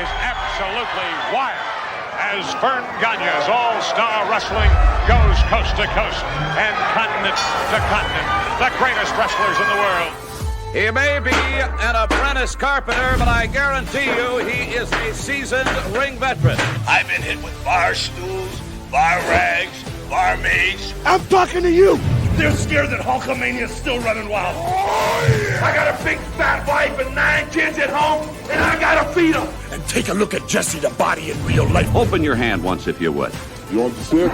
is absolutely wild as Vern Gagne's all-star wrestling goes coast to coast and continent to continent. The greatest wrestlers in the world. He may be an apprentice carpenter, but I guarantee you he is a seasoned ring veteran. I've been hit with bar stools, bar rags, barmaids. I'm talking to you. They're scared that Hulkamania's still running wild. Oh, yeah. I got a big fat wife and 9 kids at home, and I gotta feed them. And take a look at Jesse the Body in real life. Open your hand once, if you would. You want to see it?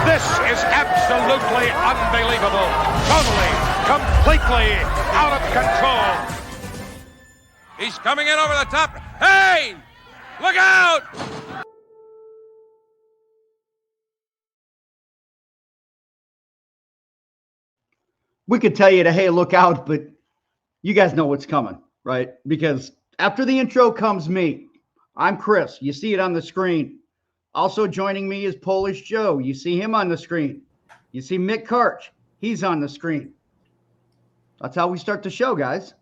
This is absolutely unbelievable. Totally, completely out of control. He's coming in over the top. Hey! Look out! We could tell you to, hey, look out, but you guys know what's coming, right? Because after the intro comes me. I'm Chris. You see it on the screen. Also joining me is Polish Joe. You see him on the screen. You see Mick Karch. He's on the screen. That's how we start the show, guys. I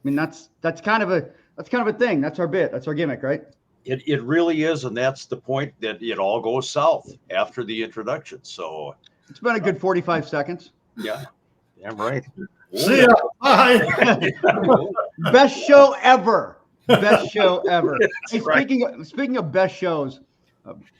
mean, that's kind of a thing. That's our bit. That's our gimmick, right? It really is, and that's the point, that it all goes south after the introduction. So it's been a good 45 seconds. Yeah, right. See ya. Bye. Best show ever. Best show ever. Hey, right. Speaking of best shows,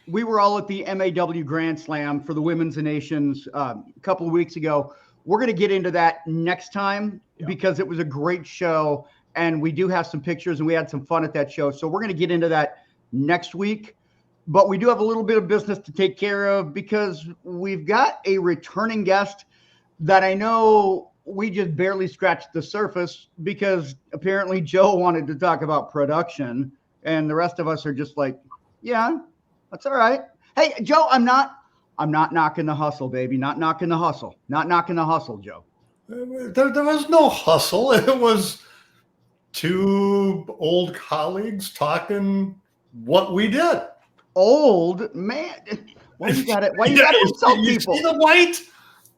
we were all at the MAW Grand Slam for the Women's and Nations a couple of weeks ago. We're going to get into that next time because it was a great show, and we do have some pictures, and we had some fun at that show. So we're going to get into that next week. But we do have a little bit of business to take care of because we've got a returning guest that I know we just barely scratched the surface because apparently Joe wanted to talk about production, and the rest of us are just like, yeah, that's all right. Hey, Joe, I'm not knocking the hustle, baby. Not knocking the hustle. Not knocking the hustle, Joe. There was no hustle. It was two old colleagues talking what we did. Old man. Why you got it? Why you got to insult people? You see the white?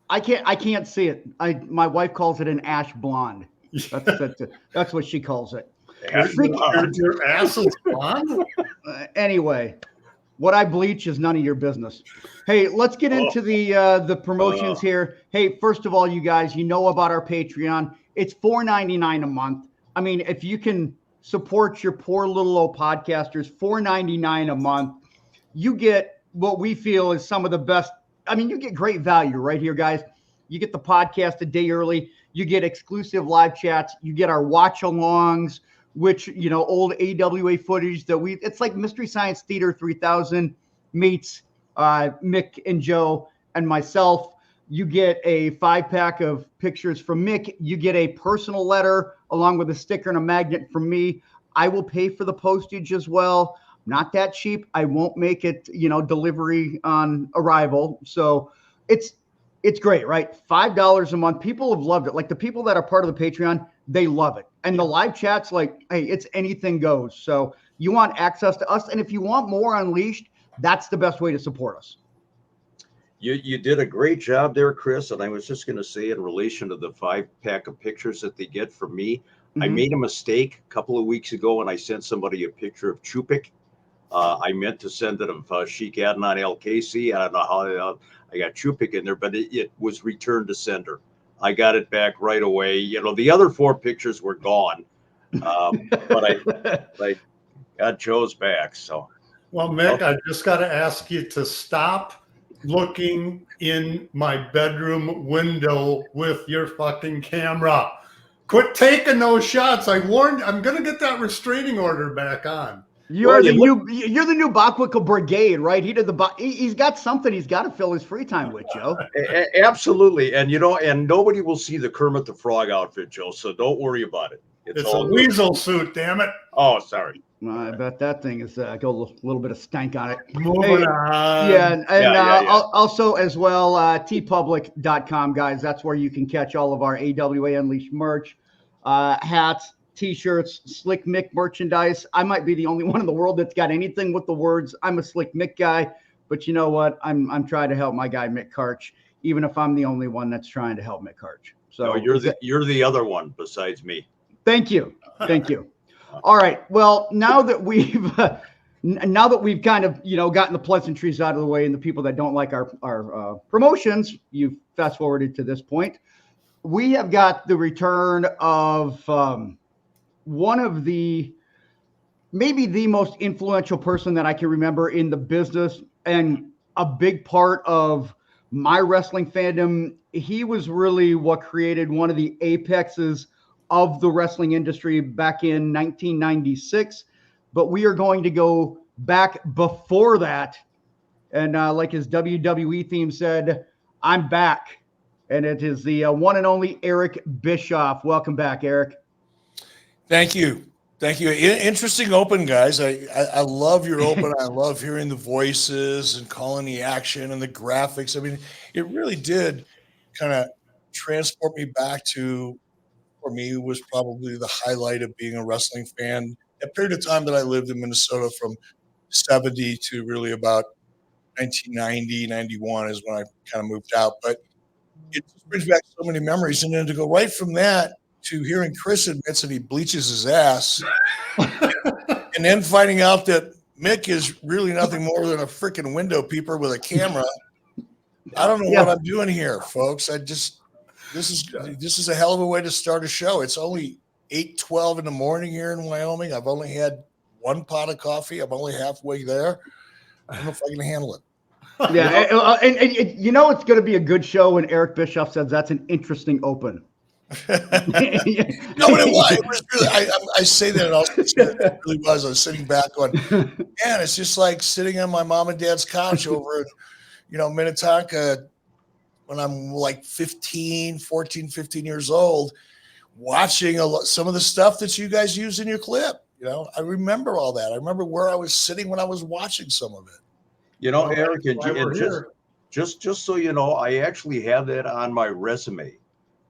I can't see it. My wife calls it an ash blonde. That's what she calls it. Your ass is blonde? Anyway, what I bleach is none of your business. Hey, let's get into the promotions here. Hey, first of all, you guys, you know about our Patreon. It's $4.99 a month. I mean, if you can support your poor little old podcasters, $4.99 a month, you get what we feel is some of the best. I mean, you get great value right here, guys. You get the podcast a day early. You get exclusive live chats. You get our watch-alongs, which, you know, old AWA footage that it's like Mystery Science Theater 3000 meets Mick and Joe and myself. You get a 5-pack of pictures from Mick. You get a personal letter along with a sticker and a magnet from me. I will pay for the postage as well. Not that cheap. I won't make it, delivery on arrival. So it's great, right? $5 a month. People have loved it. Like the people that are part of the Patreon, they love it. And the live chats, like, hey, it's anything goes. So you want access to us. And if you want more Unleashed, that's the best way to support us. You did a great job there, Chris. And I was just going to say, in relation to the 5-pack of pictures that they get from me, I made a mistake a couple of weeks ago, and I sent somebody a picture of Chupik. I meant to send it of Sheik Adnan El Casey. I don't know how I got Chupik in there, but it was returned to sender. I got it back right away. The other 4 pictures were gone, but I got Joe's back. So, well, Mick, I just got to ask you to stop looking in my bedroom window with your fucking camera. Quit taking those shots. I warned. I'm gonna get that restraining order back on. You're the new Bachwickle Brigade, right? He's got something he's got to fill his free time with, Joe. Absolutely. And, and nobody will see the Kermit the Frog outfit, Joe. So don't worry about it. It's a weasel suit, damn it. Oh, sorry. I bet that thing is got a little bit of stank on it. Moving on. Yeah. And also as well, tpublic.com, guys. That's where you can catch all of our AWA Unleashed merch, hats, T-shirts, Slick Mick merchandise. I might be the only one in the world that's got anything with the words "I'm a Slick Mick guy," but you know what? I'm trying to help my guy Mick Karch, even if I'm the only one that's trying to help Mick Karch. So you're the other one besides me. Thank you. All right. Well, now that we've kind of gotten the pleasantries out of the way and the people that don't like our promotions, you've fast forwarded to this point. We have got the return of one of maybe the most influential person that I can remember in the business and a big part of my wrestling fandom. He was really what created one of the apexes of the wrestling industry back in 1996. But we are going to go back before that. And like his WWE theme said, I'm back. And it is the one and only Eric Bischoff. Welcome back, Eric. Thank you. Thank you. Interesting open, guys. I love your open. I love hearing the voices and calling the action and the graphics. I mean, it really did kind of transport me back to, for me, was probably the highlight of being a wrestling fan. A period of time that I lived in Minnesota from 70 to really about 1990, 91 is when I kind of moved out. But it just brings back so many memories. And then to go right from that to hearing Chris admits that he bleaches his ass and then finding out that Mick is really nothing more than a freaking window peeper with a camera. I don't know what I'm doing here, folks. This is a hell of a way to start a show. It's only 8:12 in the morning here in Wyoming. I've only had one pot of coffee. I'm only halfway there. I don't know if I can handle it. Yeah, and it's going to be a good show when Eric Bischoff says that's an interesting open. No, but it was. It was really, I say that, and it really was. I was sitting back going, man, it's just like sitting on my mom and dad's couch over in, Minnetonka when I'm like 14, 15 years old, watching some of the stuff that you guys use in your clip. I remember all that. I remember where I was sitting when I was watching some of it. Eric, and just so you know, I actually have that on my resume.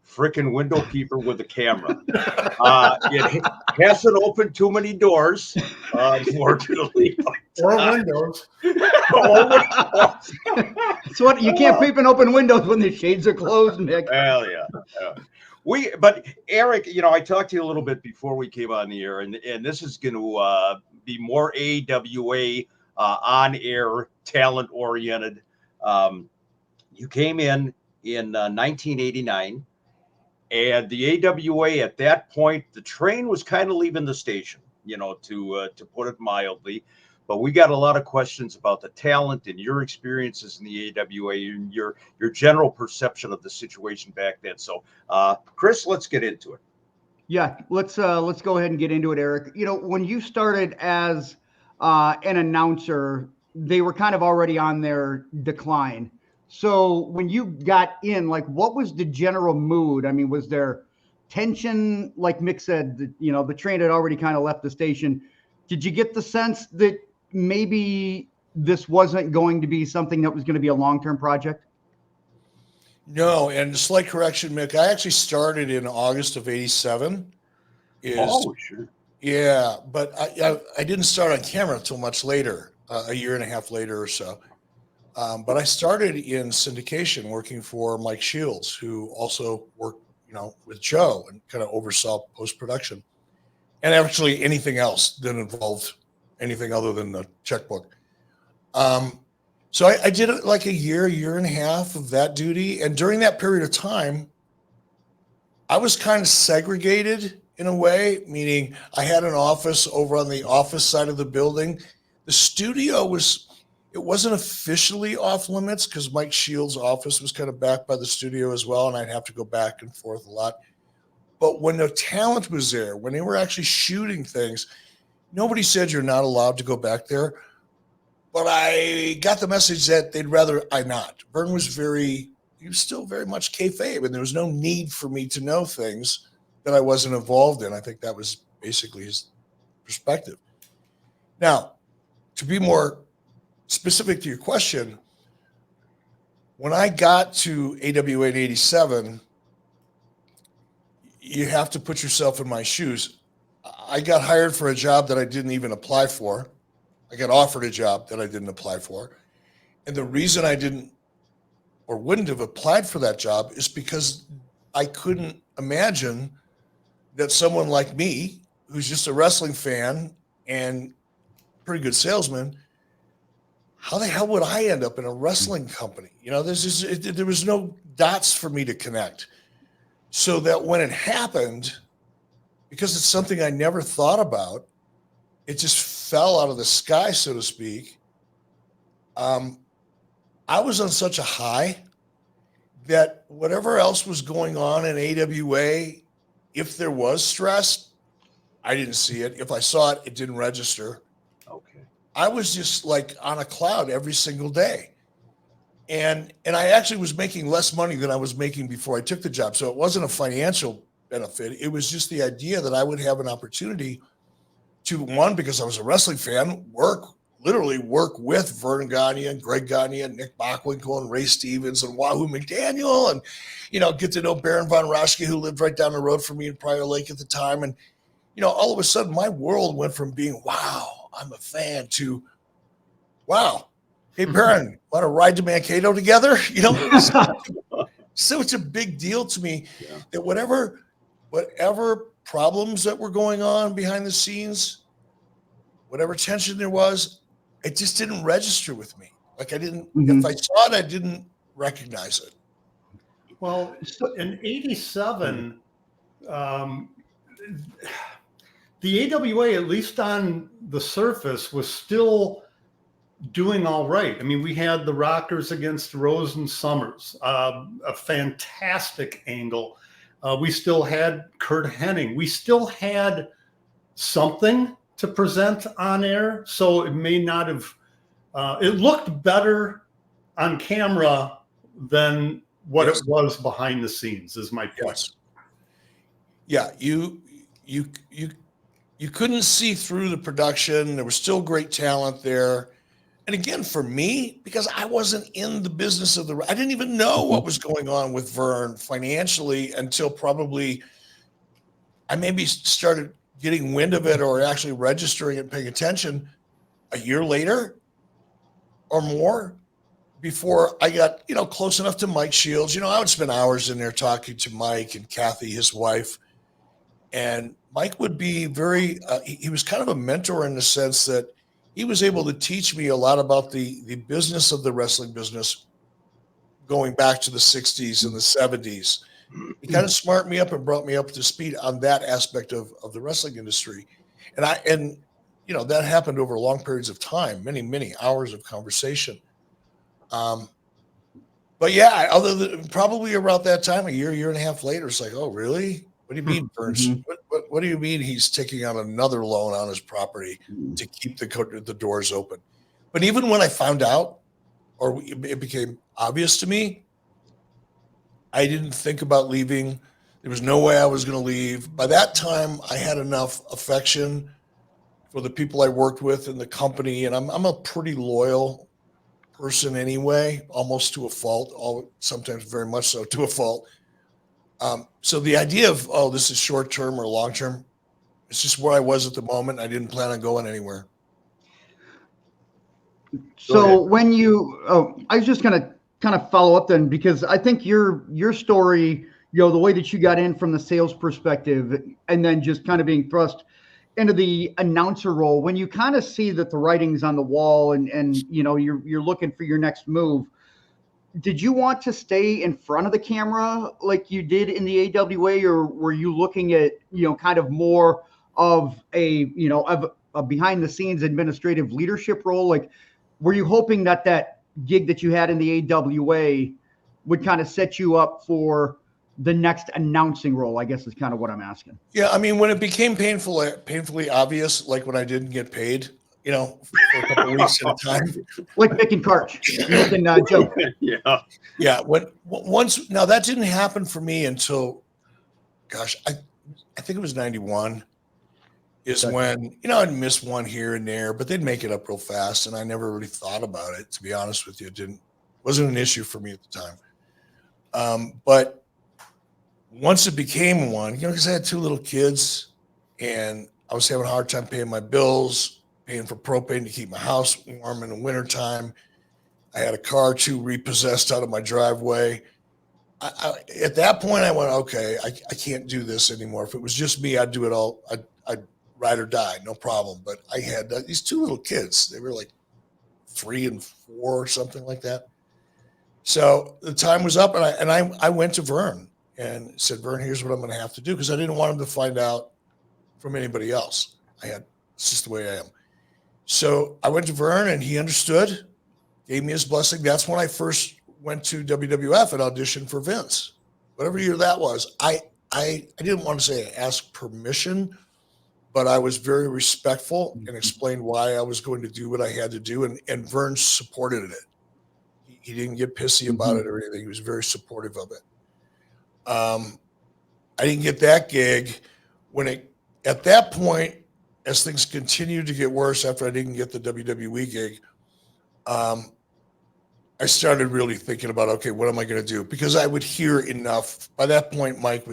Frickin' window keeper with a camera. It hasn't opened too many doors, unfortunately. Or windows. So what? You can't peep and open windows when the shades are closed, Nick. Well, yeah. But Eric, I talked to you a little bit before we came on the air, and this is going to be more AWA on-air, talent-oriented. You came in 1989. And the AWA at that point, the train was kind of leaving the station, to put it mildly. But we got a lot of questions about the talent and your experiences in the AWA and your general perception of the situation back then. So, Chris, let's get into it. Yeah, let's go ahead and get into it, Eric. When you started as an announcer, they were kind of already on their decline. So when you got in, what was the general mood? I mean, was there tension? Like Mick said, the train had already kind of left the station. Did you get the sense that maybe this wasn't going to be something that was going to be a long-term project? No, and a slight correction, Mick. I actually started in August of '87. Oh, sure. Yeah, but I didn't start on camera until much later, a year and a half later or so. But I started in syndication working for Mike Shields, who also worked, with Joe and kind of oversaw post-production and actually anything else that involved anything other than the checkbook. So I did it like a year and a half of that duty. And during that period of time, I was kind of segregated in a way, meaning I had an office over on the office side of the building. The studio wasn't officially off limits because Mike Shields' office was kind of back by the studio as well, and I'd have to go back and forth a lot. But when the talent was there, when they were actually shooting things, nobody said you're not allowed to go back there. But I got the message that they'd rather I not. Vern was he was still very much kayfabe, and there was no need for me to know things that I wasn't involved in. I think that was basically his perspective. Now, to be more specific to your question, when I got to AWA in '87, you have to put yourself in my shoes. I got hired for a job that I didn't even apply for. I got offered a job that I didn't apply for. And the reason I didn't or wouldn't have applied for that job is because I couldn't imagine that someone like me, who's just a wrestling fan and pretty good salesman, how the hell would I end up in a wrestling company? You know, there was no dots for me to connect. So that when it happened, because it's something I never thought about, it just fell out of the sky, so to speak. I was on such a high that whatever else was going on in AWA, if there was stress, I didn't see it. If I saw it, it didn't register. Okay. I was just like on a cloud every single day. And I actually was making less money than I was making before I took the job. So it wasn't a financial benefit. It was just the idea that I would have an opportunity to, one, because I was a wrestling fan, literally work with Vern Gagne and Greg Gagne and Nick Bockwinkel and Ray Stevens and Wahoo McDaniel, and, you know, get to know Baron von Raschke, who lived right down the road from me in Prior Lake at the time. And, you know, all of a sudden my world went from being, wow, I'm a fan, to, wow, hey, Baron, want to ride to Mankato together? You know, it's such a big deal to me that whatever problems that were going on behind the scenes, whatever tension there was, it just didn't register with me. Like I didn't, if I saw it, I didn't recognize it. Well, in '87, the AWA, at least on the surface, was still doing all right. I mean, we had the Rockers against Rose and Summers, a fantastic angle. We still had Kurt Hennig. We still had something to present on air. So it may not have, it looked better on camera than what it was behind the scenes, is my point. Yeah, you couldn't see through the production. There was still great talent there. And again, for me, because I wasn't in the business of I didn't even know what was going on with Vern financially until probably I maybe started getting wind of it or actually registering and paying attention a year later or more, before I got, you know, close enough to Mike Shields. You know, I would spend hours in there talking to Mike and Kathy, his wife. And Mike would be very, he was kind of a mentor in the sense that he was able to teach me a lot about the business of the wrestling business going back to the 60s and the 70s. He kind of smartened me up and brought me up to speed on that aspect of the wrestling industry. And you know, that happened over long periods of time, many hours of conversation. But yeah, other than probably around that time, a year and a half later, it's like, oh, really? What do you mean, Burns? What do you mean he's taking out another loan on his property to keep the doors open? But even when I found out, or it became obvious to me, I didn't think about leaving. There was no way I was going to leave. By that time, I had enough affection for the people I worked with in the company, and I'm a pretty loyal person anyway, almost to a fault, sometimes very much so to a fault. So the idea of, oh, this is short term or long term, it's just where I was at the moment. I didn't plan on going anywhere. So when I was just going to kind of follow up then, because I think your story, you know, the way that you got in from the sales perspective and then just kind of being thrust into the announcer role, when you kind of see that the writing's on the wall and you know, you're looking for your next move, did you want to stay in front of the camera like you did in the AWA, or were you looking at, you know, kind of more of a, you know, of a behind the scenes administrative leadership role? Like, were you hoping that gig that you had in the AWA would kind of set you up for the next announcing role, I guess is kind of what I'm asking. Yeah. I mean, when it became painfully obvious, like when I didn't get paid, you know, for a couple of weeks at a time. Like Mick and Karch. Joe. Yeah. Yeah. Once, now that didn't happen for me until, gosh, I think it was 91 is when, you know, I'd miss one here and there, but they'd make it up real fast. And I never really thought about it, to be honest with you. It wasn't an issue for me at the time. But once it became one, you know, because I had two little kids and I was having a hard time paying my bills, paying for propane to keep my house warm in the wintertime. I had a car too repossessed out of my driveway. At that point, I went, okay, I can't do this anymore. If it was just me, I'd do it all. I'd ride or die, no problem. But I had these two little kids. They were like 3 and 4 or something like that. So the time was up, and I went to Vern and said, Vern, here's what I'm going to have to do, because I didn't want him to find out from anybody else. It's just the way I am. So I went to Vern, and he understood, gave me his blessing. That's when I first went to WWF and auditioned for Vince. Whatever year that was, I didn't want to say I asked permission, but I was very respectful and explained why I was going to do what I had to do, and Vern supported it. He didn't get pissy about it or anything. He was very supportive of it. I didn't get that gig at that point, as things continued to get worse after I didn't get the WWE gig. I started really thinking about, okay, what am I going to do? Because I would hear enough. By that point, Mike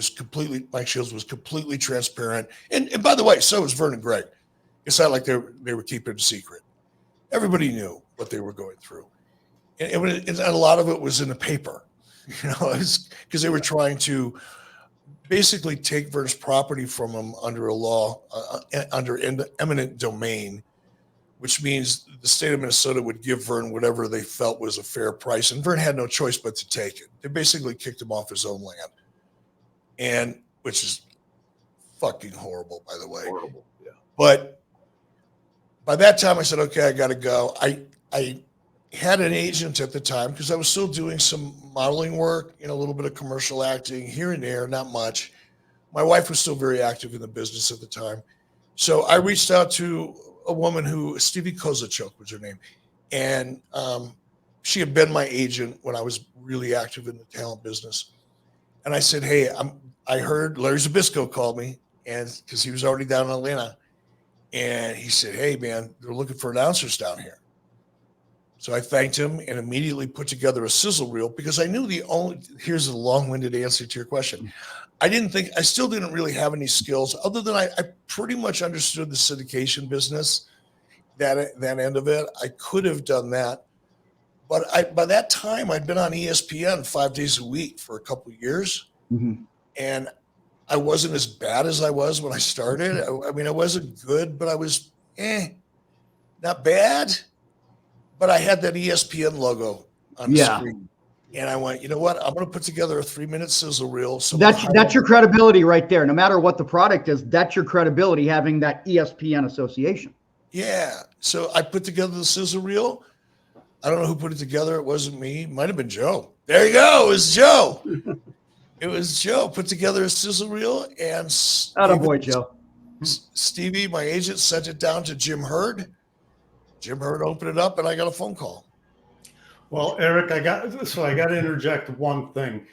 Shields was completely transparent. And by the way, so was Vern and Greg. It's not like they were keeping it a secret. Everybody knew what they were going through. And a lot of it was in the paper, because they were trying to basically take Vern's property from him under a law, under eminent domain, which means the state of Minnesota would give Vern whatever they felt was a fair price. And Vern had no choice but to take it. They basically kicked him off his own land, which is fucking horrible, by the way. Horrible, yeah. But by that time, I said, okay, I got to go. I had an agent at the time because I was still doing some modeling work, a little bit of commercial acting here and there, not much. My wife was still very active in the business at the time. So I reached out to a woman Stevie Kozachuk was her name. And she had been my agent when I was really active in the talent business. And I said, hey, I heard Larry Zbyszko called me, and because he was already down in Atlanta. And he said, hey, man, they're looking for announcers down here. So I thanked him and immediately put together a sizzle reel, because I knew here's a long-winded answer to your question. I still didn't really have any skills other than I pretty much understood the syndication business, that end of it. I could have done that. But by that time, I'd been on ESPN 5 days a week for a couple of years. Mm-hmm. And I wasn't as bad as I was when I started. I mean, I wasn't good, but I was not bad. But I had that ESPN logo on the screen. And I went, you know what? I'm going to put together a 3-minute sizzle reel. So that's your credibility right there. No matter what the product is, that's your credibility, having that ESPN association. Yeah. So I put together the sizzle reel. I don't know who put it together. It wasn't me. It might have been Joe. There you go. It was Joe. It was Joe. Put together a sizzle reel. And attaboy, Joe. Stevie, my agent, sent it down to Jim Hurd. Jim Hurd opened it up, and I got a phone call. Well, Eric, I got to interject one thing.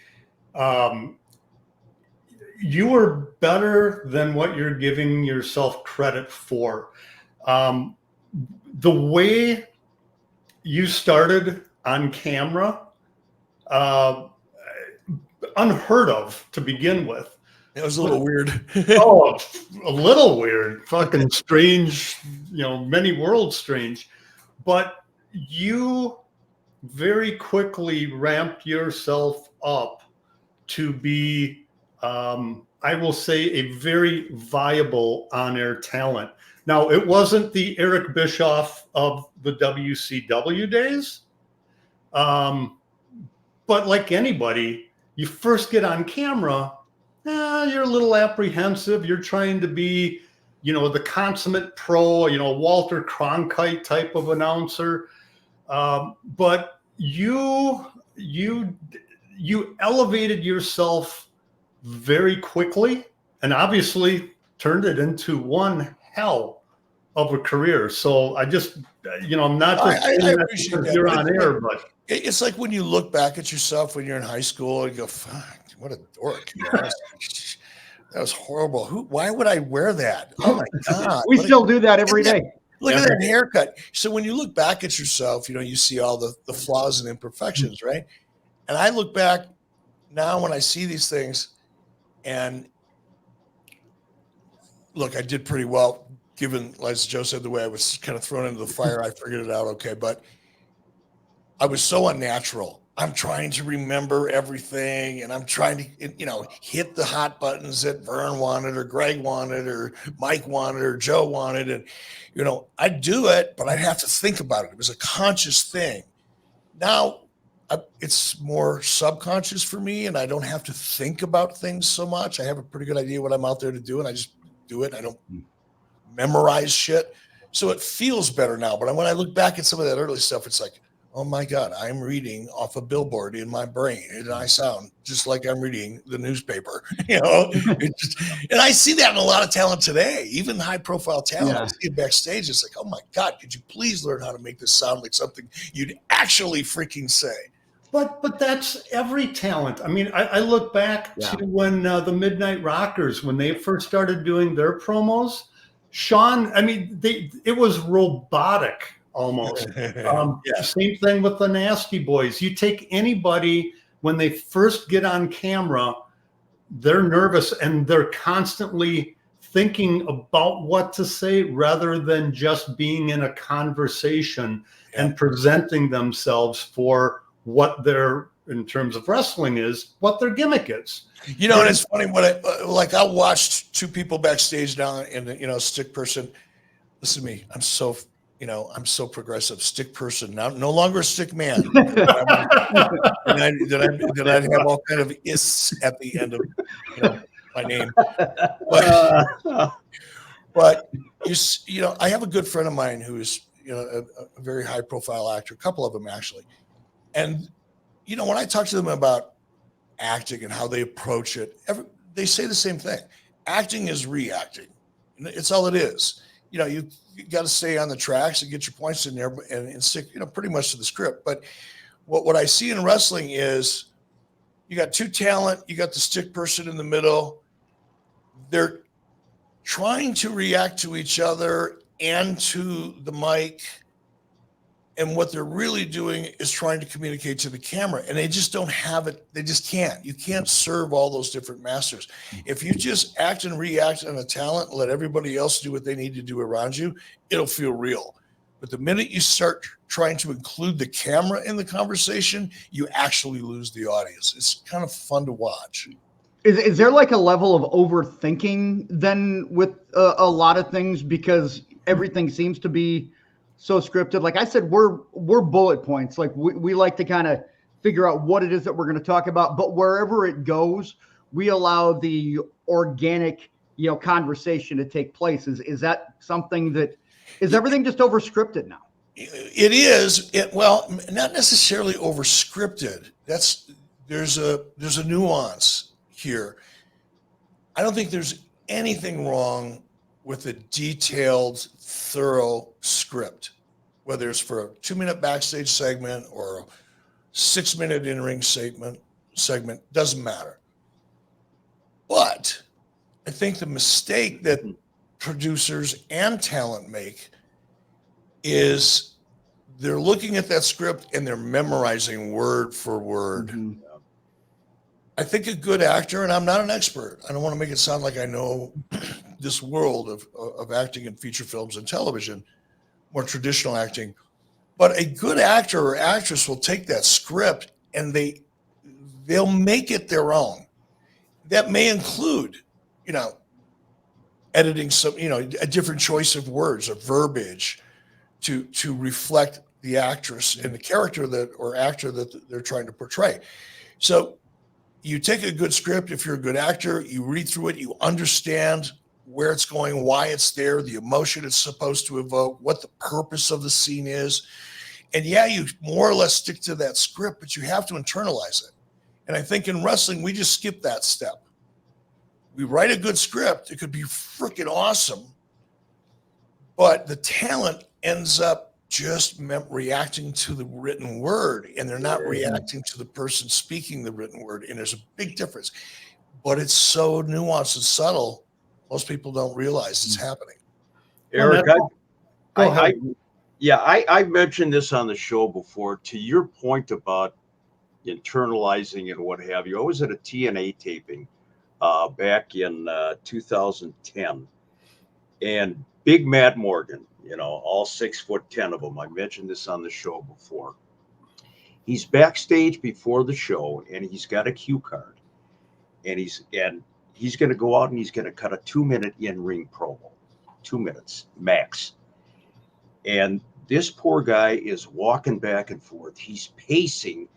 You were better than what you're giving yourself credit for. The way you started on camera, unheard of to begin with. It was a little weird. Oh, a little weird, fucking strange, many worlds strange. But you very quickly ramped yourself up to be, I will say, a very viable on-air talent. Now, it wasn't the Eric Bischoff of the WCW days, but like anybody, you first get on camera, you're a little apprehensive. You're trying to be, the consummate pro, Walter Cronkite type of announcer. But you elevated yourself very quickly, and obviously turned it into one hell of a career. So I just, I'm not just I appreciate that. You're on air, but it's like when you look back at yourself when you're in high school and you go, fuck, what a dork. That was horrible. Why would I wear that? Oh my God. We still do that every day. Look at that haircut. So when you look back at yourself, you see all the flaws and imperfections, right? And I look back now when I see these things, and look, I did pretty well, given, as Joe said, the way I was kind of thrown into the fire. I figured it out okay, but I was so unnatural I'm trying to remember everything, and I'm trying to, hit the hot buttons that Vern wanted, or Greg wanted, or Mike wanted, or Joe wanted. And, I'd do it, but I'd have to think about it. It was a conscious thing. Now it's more subconscious for me, and I don't have to think about things so much. I have a pretty good idea what I'm out there to do, and I just do it. I don't memorize shit. So it feels better now. But when I look back at some of that early stuff, it's like, oh my God, I'm reading off a billboard in my brain, and I sound just like I'm reading the newspaper, and I see that in a lot of talent today, even high profile talent. I see it backstage. It's like, oh my God, could you please learn how to make this sound like something you'd actually freaking say? But that's every talent. I mean, I look back to when the Midnight Rockers, when they first started doing their promos, Sean, I mean, it was robotic almost. Same thing with the Nasty Boys. You take anybody, when they first get on camera, they're nervous and they're constantly thinking about what to say rather than just being in a conversation and presenting themselves for what their, in terms of wrestling, is what their gimmick is. And it's funny when I watched two people backstage down in, stick person. Listen to me. I'm so progressive. Stick person now, no longer a stick man. Then I'd have all kind of ists at the end of my name. But I have a good friend of mine who is a very high profile actor. A couple of them actually, and when I talk to them about acting and how they approach it, they say the same thing. Acting is reacting. It's all it is. You got to stay on the tracks and get your points in there and stick, pretty much to the script. But what I see in wrestling is you got two talent, you got the stick person in the middle. They're trying to react to each other and to the mic. And what they're really doing is trying to communicate to the camera, and they just don't have it. They just can't. You can't serve all those different masters. If you just act and react on a talent and let everybody else do what they need to do around you, it'll feel real. But the minute you start trying to include the camera in the conversation, you actually lose the audience. It's kind of fun to watch. Is there like a level of overthinking then with a lot of things, because everything seems to be so scripted? Like I said, we're bullet points. Like we like to kind of figure out what it is that we're going to talk about, but wherever it goes, we allow the organic, conversation to take place. Is that something that is everything just over scripted now? It is. Well, not necessarily over scripted. There's a nuance here. I don't think there's anything wrong with a detailed, thorough script, whether it's for a 2-minute backstage segment or a 6-minute in-ring segment, doesn't matter. But I think the mistake that producers and talent make is they're looking at that script and they're memorizing word for word. Mm-hmm. I think a good actor, and I'm not an expert, I don't want to make it sound like I know this world of acting in feature films and television, more traditional acting, but a good actor or actress will take that script and they'll make it their own. That may include, editing some, a different choice of words or verbiage to reflect the actress and the character or actor that they're trying to portray. So you take a good script. If you're a good actor, you read through it, you understand where it's going, why it's there, the emotion it's supposed to evoke, what the purpose of the scene is. And you more or less stick to that script, but you have to internalize it. And I think in wrestling, we just skip that step. We write a good script. It could be freaking awesome, but the talent ends up just reacting to the written word, and they're not reacting to the person speaking the written word. And there's a big difference, but it's so nuanced and subtle. Most people don't realize it's happening. Eric, I mentioned this on the show before. To your point about internalizing and what have you, I was at a TNA taping back in 2010, and Big Matt Morgan, all 6'10" of them. I mentioned this on the show before. He's backstage before the show, and he's got a cue card, and he's going to go out and he's going to cut a 2-minute in-ring promo, 2 minutes max. And this poor guy is walking back and forth. He's pacing,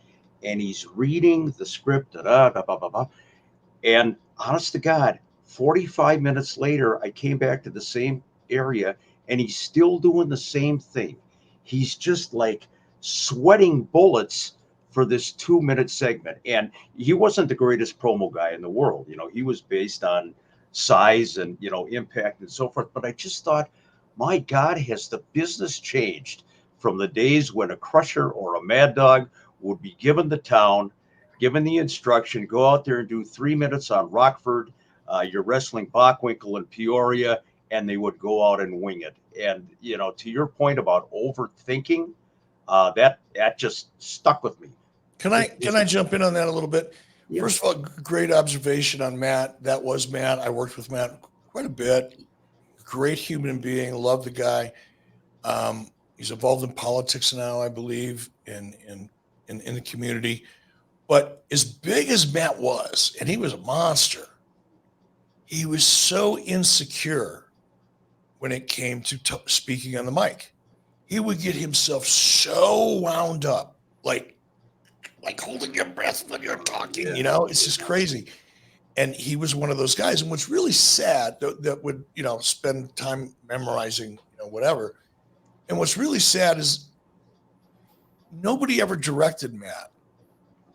and he's reading the script. And honest to God, 45 minutes later, I came back to the same area, and he's still doing the same thing. He's just like sweating bullets for this 2-minute segment. And he wasn't the greatest promo guy in the world. You know, he was based on size and, you know, impact and so forth. But I just thought, my God, has the business changed from the days when a Crusher or a Mad Dog would be given the town, given the instruction, go out there and do 3 minutes on Rockford, you're wrestling Bockwinkel and Peoria, and they would go out and wing it. And, you know, to your point about overthinking, that just stuck with me. Can I jump in on that a little bit? Yeah. First of all, great observation on Matt. That was Matt. I worked with Matt quite a bit. Great human being. Love the guy. He's involved in politics now, I believe, in the community. But as big as Matt was, and he was a monster, he was so insecure when it came to speaking on the mic. He would get himself so wound up, like holding your breath when you're talking, you know, it's just crazy. And he was one of those guys. And what's really sad that would, you know, spend time memorizing, you know, whatever. And what's really sad is nobody ever directed Matt.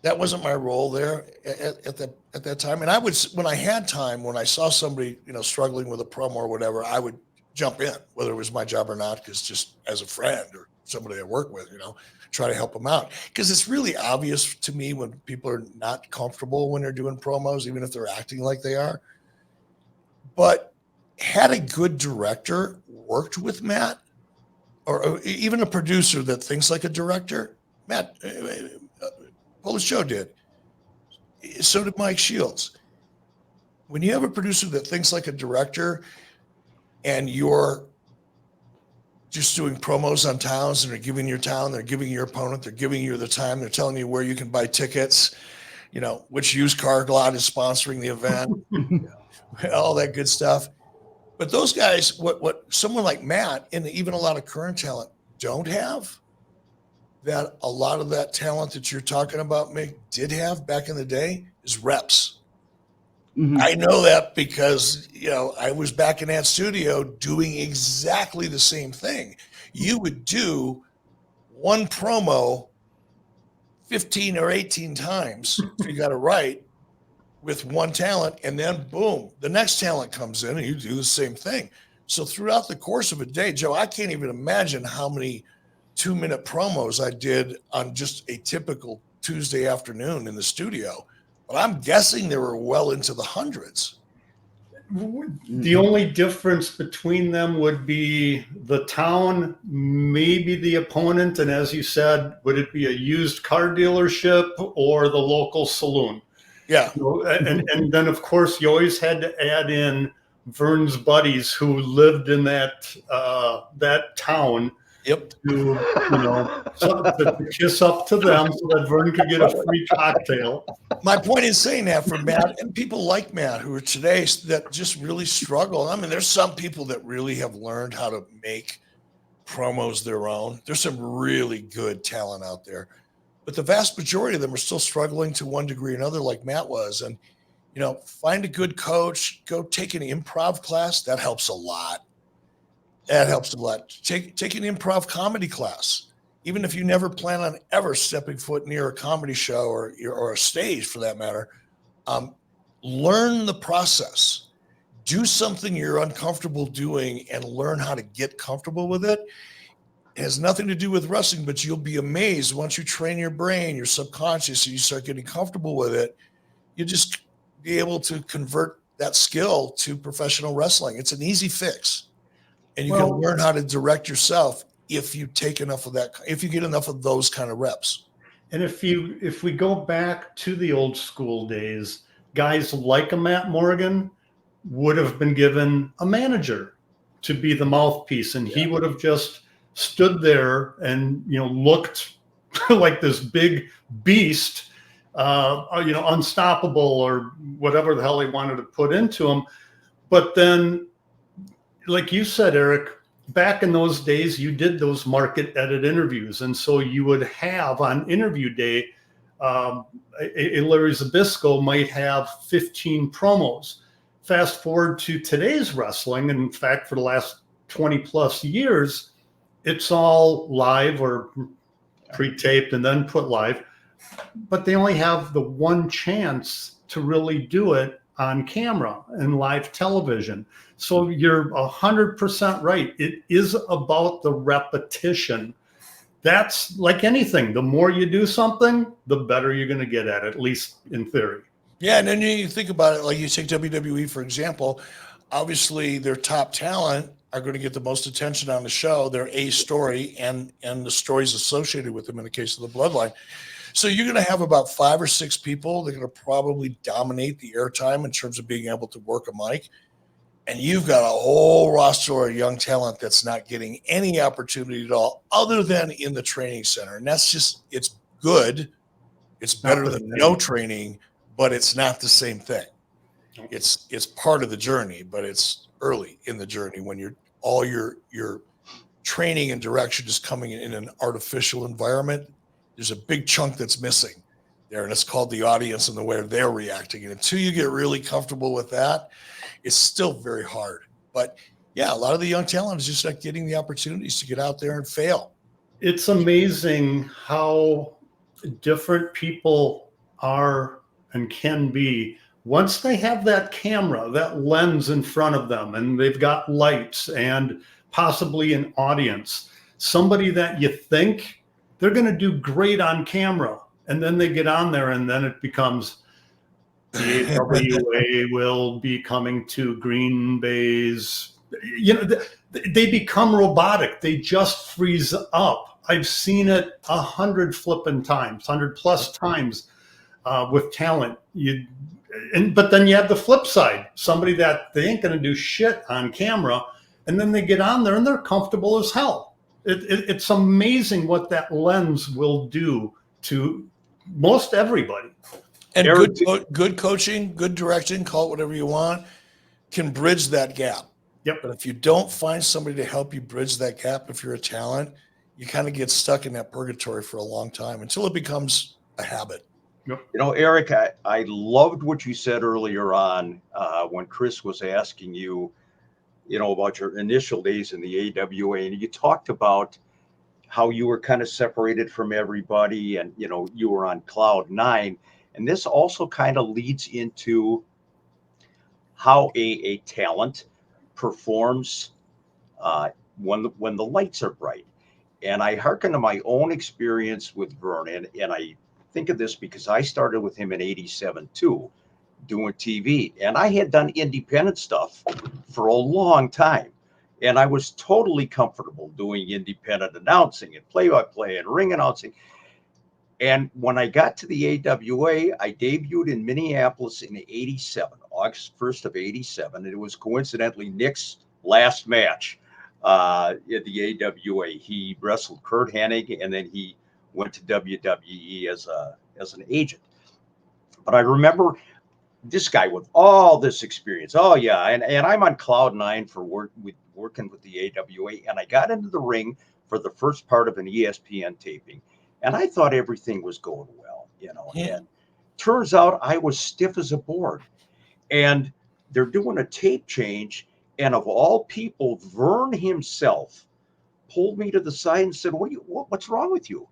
That wasn't my role there at that time. And I would, when I had time, when I saw somebody, you know, struggling with a promo or whatever, I would jump in, whether it was my job or not, because just as a friend or somebody I work with, you know, try to help them out. Because it's really obvious to me when people are not comfortable when they're doing promos, even if they're acting like they are. But had a good director worked with Matt, or even a producer that thinks like a director, Matt, Polish Joe did. So did Mike Shields. When you have a producer that thinks like a director and you're just doing promos on towns and they're giving your town, they're giving your opponent, they're giving you the time, they're telling you where you can buy tickets, you know, which used car lot is sponsoring the event, all that good stuff. But those guys, what someone like Matt and even a lot of current talent don't have, that a lot of that talent that you're talking about, Mick, did have back in the day, is reps. Mm-hmm. I know that because, you know, I was back in that studio doing exactly the same thing. You would do one promo 15 or 18 times if you got it right with one talent, and then boom, the next talent comes in and you do the same thing. So throughout the course of a day, Joe, I can't even imagine how many 2-minute promos I did on just a typical Tuesday afternoon in the studio. But I'm guessing they were well into the hundreds. The only difference between them would be the town, maybe the opponent, and as you said, would it be a used car dealership or the local saloon? Yeah. So, and then, of course, you always had to add in Vern's buddies who lived in that town. Yep. To kiss up to them so that Vern could get a free cocktail. My point in saying that for Matt and people like Matt who are today that just really struggle. I mean, there's some people that really have learned how to make promos their own. There's some really good talent out there, but the vast majority of them are still struggling to one degree or another, like Matt was. And, you know, find a good coach, go take an improv class. That helps a lot. That helps a lot. Take an improv comedy class, even if you never plan on ever stepping foot near a comedy show or a stage for that matter. Learn the process. Do something you're uncomfortable doing and learn how to get comfortable with it. It has nothing to do with wrestling, but you'll be amazed once you train your brain, your subconscious, and you start getting comfortable with it. You just be able to convert that skill to professional wrestling. It's an easy fix. And you can learn how to direct yourself if you take enough of that, if you get enough of those kind of reps. And if we go back to the old school days, guys like a Matt Morgan would have been given a manager to be the mouthpiece, and he would have just stood there and, you know, looked like this big beast, unstoppable or whatever the hell they wanted to put into him. But then, like you said, Eric, back in those days, you did those market edit interviews. And so you would have on interview day, a Larry Zbyszko might have 15 promos. Fast forward to today's wrestling, and in fact, for the last 20 plus years, it's all live or pre-taped and then put live. But they only have the one chance to really do it on camera and live television. So you're 100% right. It is about the repetition. That's like anything. The more you do something, the better you're going to get at least in theory. Yeah, and then you think about it, like you take WWE, for example, obviously their top talent are going to get the most attention on the show. They're a story and the stories associated with them in the case of the Bloodline. So you're going to have about 5 or 6 people that are going to probably dominate the airtime in terms of being able to work a mic. And you've got a whole roster of young talent that's not getting any opportunity at all other than in the training center. And that's just, it's good. It's better than no training, but it's not the same thing. It's part of the journey, but it's early in the journey when your training and direction is coming in an artificial environment. There's a big chunk that's missing there, and it's called the audience and the way they're reacting. And until you get really comfortable with that, it's still very hard. But yeah, a lot of the young talent is just not getting the opportunities to get out there and fail. It's amazing how different people are and can be once they have that camera, that lens in front of them, and they've got lights and possibly an audience, somebody that you think they're going to do great on camera. And then they get on there and then it becomes the AWA will be coming to Green Bay's, they become robotic. They just freeze up. I've seen it 100 flipping times, 100 plus times with talent. But then you have the flip side, somebody that they ain't going to do shit on camera. And then they get on there and they're comfortable as hell. It's amazing what that lens will do to most everybody. And good coaching, good direction, call it whatever you want, can bridge that gap. Yep. But if you don't find somebody to help you bridge that gap, if you're a talent, you kind of get stuck in that purgatory for a long time until it becomes a habit. You know, Eric, I loved what you said earlier on when Chris was asking you, about your initial days in the AWA, and you talked about how you were kind of separated from everybody and, you were on cloud 9. And this also kind of leads into how a talent performs when the lights are bright. And I hearken to my own experience with Vern, and I think of this because I started with him in '87 too, doing TV, and I had done independent stuff for a long time, and I was totally comfortable doing independent announcing and play-by-play and ring announcing. And when I got to the AWA, I debuted in Minneapolis in '87, August 1st of '87, and it was coincidentally Nick's last match at the AWA. He wrestled Kurt Hennig, and then he went to WWE as an agent. But I remember this guy with all this experience. Oh yeah, and I'm on cloud 9 for working with the AWA, and I got into the ring for the first part of an ESPN taping, and I thought everything was going well, And turns out I was stiff as a board, and they're doing a tape change, and of all people, Vern himself pulled me to the side and said, "What's wrong with you?"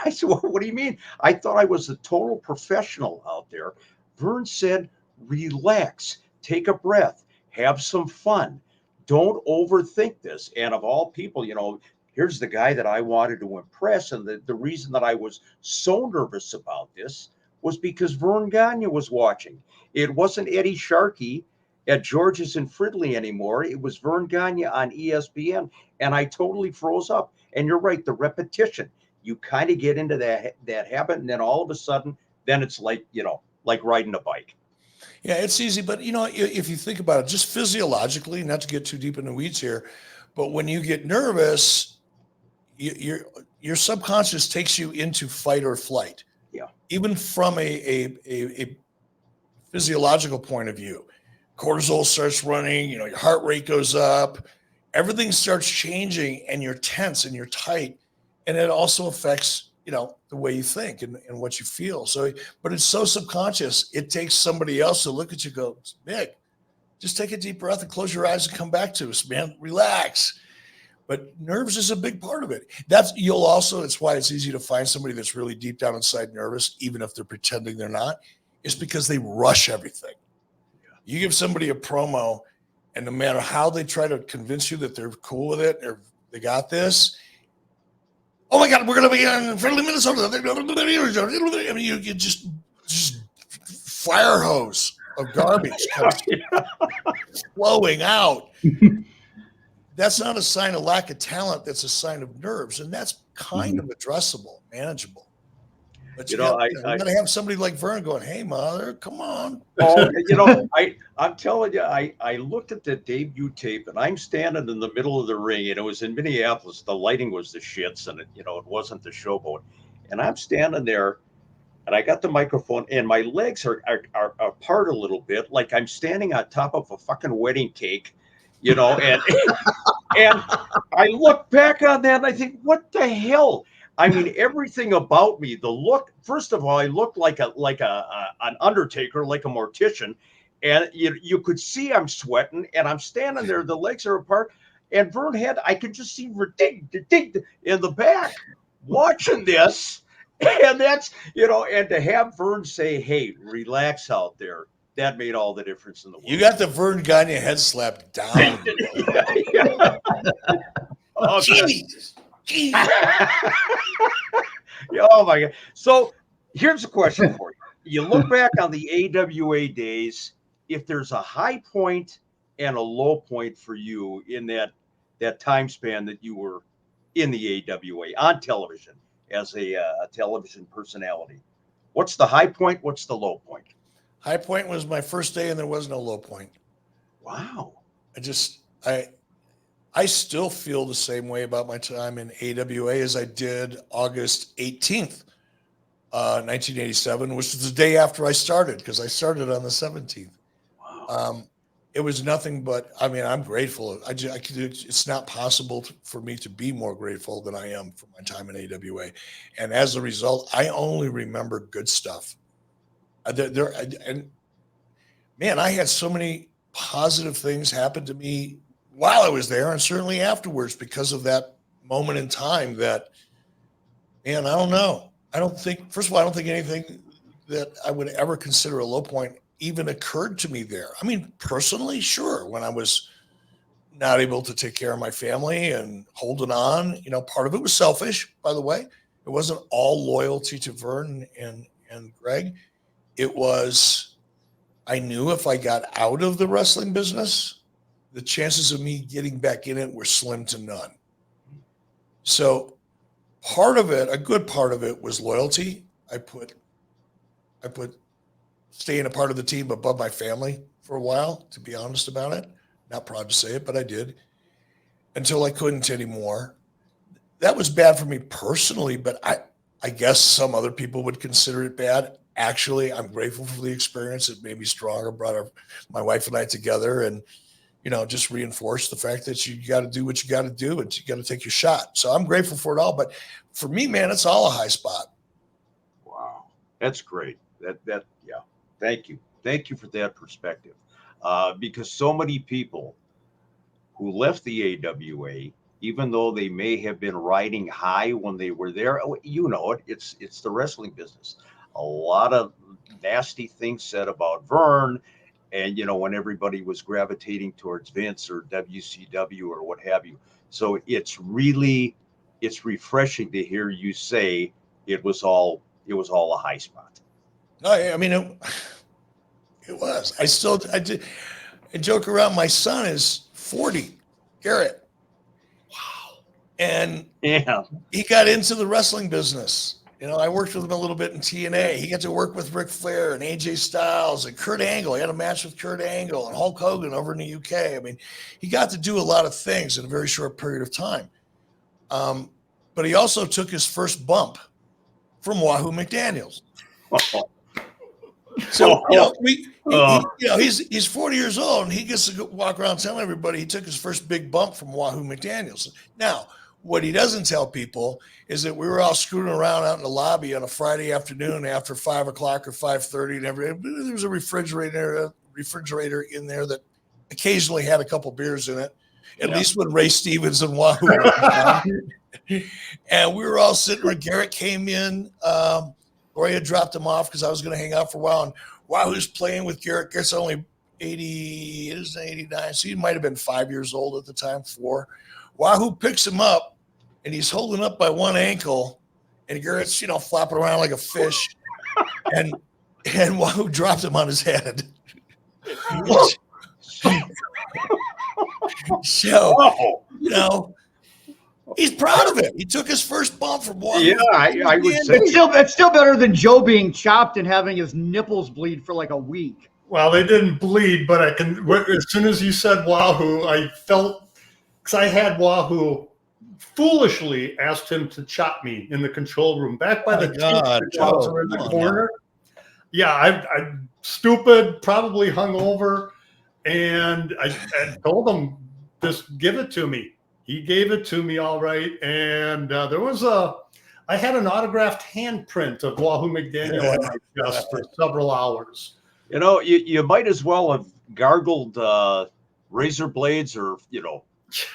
I said, "Well, what do you mean? I thought I was a total professional out there." Vern said, "Relax, take a breath, have some fun. Don't overthink this." And of all people, here's the guy that I wanted to impress. And the reason that I was so nervous about this was because Vern Gagne was watching. It wasn't Eddie Sharkey at George's and Fridley anymore. It was Vern Gagne on ESPN. And I totally froze up. And you're right, the repetition. You kind of get into that habit. And then all of a sudden, then it's like, like riding a bike. Yeah, it's easy. But, if you think about it, just physiologically, not to get too deep in the weeds here, but when you get nervous, your subconscious takes you into fight or flight. Yeah. Even from a physiological point of view, cortisol starts running, your heart rate goes up, everything starts changing, and you're tense and you're tight. And it also affects, the way you think and what you feel. So, but it's so subconscious. It takes somebody else to look at you and go, Nick, just take a deep breath and close your eyes and come back to us, man. Relax. But nerves is a big part of it. It's why it's easy to find somebody that's really deep down inside nervous, even if they're pretending they're not, is because they rush everything. You give somebody a promo, and no matter how they try to convince you that they're cool with it or they got this, oh my God, we're going to be in friendly Minnesota. I mean, you just fire hose of garbage comes flowing out. That's not a sign of lack of talent. That's a sign of nerves. And that's kind of addressable, manageable. But you got to have somebody like Vern going, hey, mother, come on. Oh, I'm telling you, I looked at the debut tape, and I'm standing in the middle of the ring, and it was in Minneapolis. The lighting was the shits, and it wasn't the showboat. And I'm standing there, and I got the microphone, and my legs are apart a little bit, like I'm standing on top of a fucking wedding cake, and and I look back on that, and I think, what the hell? I mean, everything about me, the look, first of all, I look like an undertaker, like a mortician. And you could see I'm sweating, and I'm standing there, the legs are apart. And Vern I could just see ding in the back watching this. And that's, and to have Vern say, hey, relax out there, that made all the difference in the world. You got the Vern Gagne head slap down. Yeah. Oh, Jesus. Oh my God. So here's a question for you. You look back on the AWA days, if there's a high point and a low point for you in that time span that you were in the AWA on television as a television personality, what's the high point? What's the low point? High point was my first day, and there was no low point. Wow. I still feel the same way about my time in AWA as I did August 18th, 1987, which is the day after I started, because I started on the 17th. Wow. It was nothing but, I'm grateful. It's not possible for me to be more grateful than I am for my time in AWA. And as a result, I only remember good stuff. And man, I had so many positive things happen to me while I was there, and certainly afterwards, because of that moment in time that, man, I don't know. First of all, I don't think anything that I would ever consider a low point even occurred to me there. I mean, personally, sure, when I was not able to take care of my family and holding on, part of it was selfish, by the way. It wasn't all loyalty to Vern and Greg. It was, I knew if I got out of the wrestling business, the chances of me getting back in it were slim to none. So part of it, a good part of it, was loyalty. I put staying a part of the team above my family for a while, to be honest about it. Not proud to say it, but I did, until I couldn't anymore. That was bad for me personally, but I guess some other people would consider it bad. Actually, I'm grateful for the experience. It made me stronger, brought my wife and I together, and just reinforce the fact that you got to do what you got to do, and you got to take your shot. So I'm grateful for it all. But for me, man, it's all a high spot. Wow. That's great. Yeah. Thank you. Thank you for that perspective. Because so many people who left the AWA, even though they may have been riding high when they were there, it's the wrestling business. A lot of nasty things said about Vern. And, when everybody was gravitating towards Vince or WCW or what have you. So it's refreshing to hear you say it was all a high spot. No, it was. I did. I joke around. My son is 40, Garrett. Wow. And yeah, he got into the wrestling business. I worked with him a little bit in TNA. He got to work with Ric Flair and AJ Styles and Kurt Angle. He had a match with Kurt Angle and Hulk Hogan over in the UK. He got to do a lot of things in a very short period of time. But but he also took his first bump from Wahoo McDaniels. So he's 40 years old, and he gets to walk around telling everybody he took his first big bump from Wahoo McDaniels. Now, what he doesn't tell people is that we were all screwing around out in the lobby on a Friday afternoon after 5 o'clock or 5:30, and there was a refrigerator in there that occasionally had a couple beers in it. At least when Ray Stevens and Wahoo were and we were all sitting where Garrett came in. Lori had dropped him off because I was going to hang out for a while. And Wahoo's playing with Garrett. Garrett's only 89, so he might have been 5 years old at the time, 4. Wahoo picks him up, and he's holding up by one ankle, and Garrett's, flopping around like a fish. and Wahoo dropped him on his head. So, he's proud of it. He took his first bump from Wahoo. Yeah, I would say it's still better than Joe being chopped and having his nipples bleed for like a week. Well, they didn't bleed, but as soon as you said Wahoo, I felt, because I had Wahoo foolishly asked him to chop me in the control room back by the jobs in the corner. Yeah, I'm stupid, probably hungover, and I told him, just give it to me. He gave it to me all right, and I had an autographed handprint of Wahoo McDaniel on my desk for several hours. You might as well have gargled razor blades or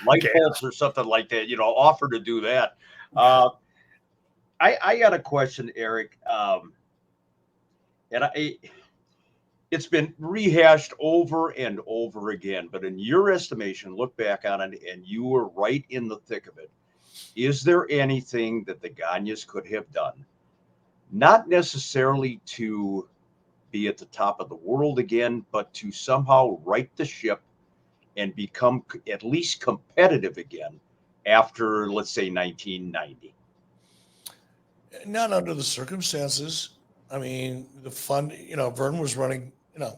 light bulbs or something like that. Offer to do that. I got a question, Eric, and it's been rehashed over and over again. But in your estimation, look back on it, and you were right in the thick of it. Is there anything that the Gagnes could have done, not necessarily to be at the top of the world again, but to somehow right the ship and become at least competitive again after, let's say, 1990? Not under the circumstances. I mean, the fund, Vern was running,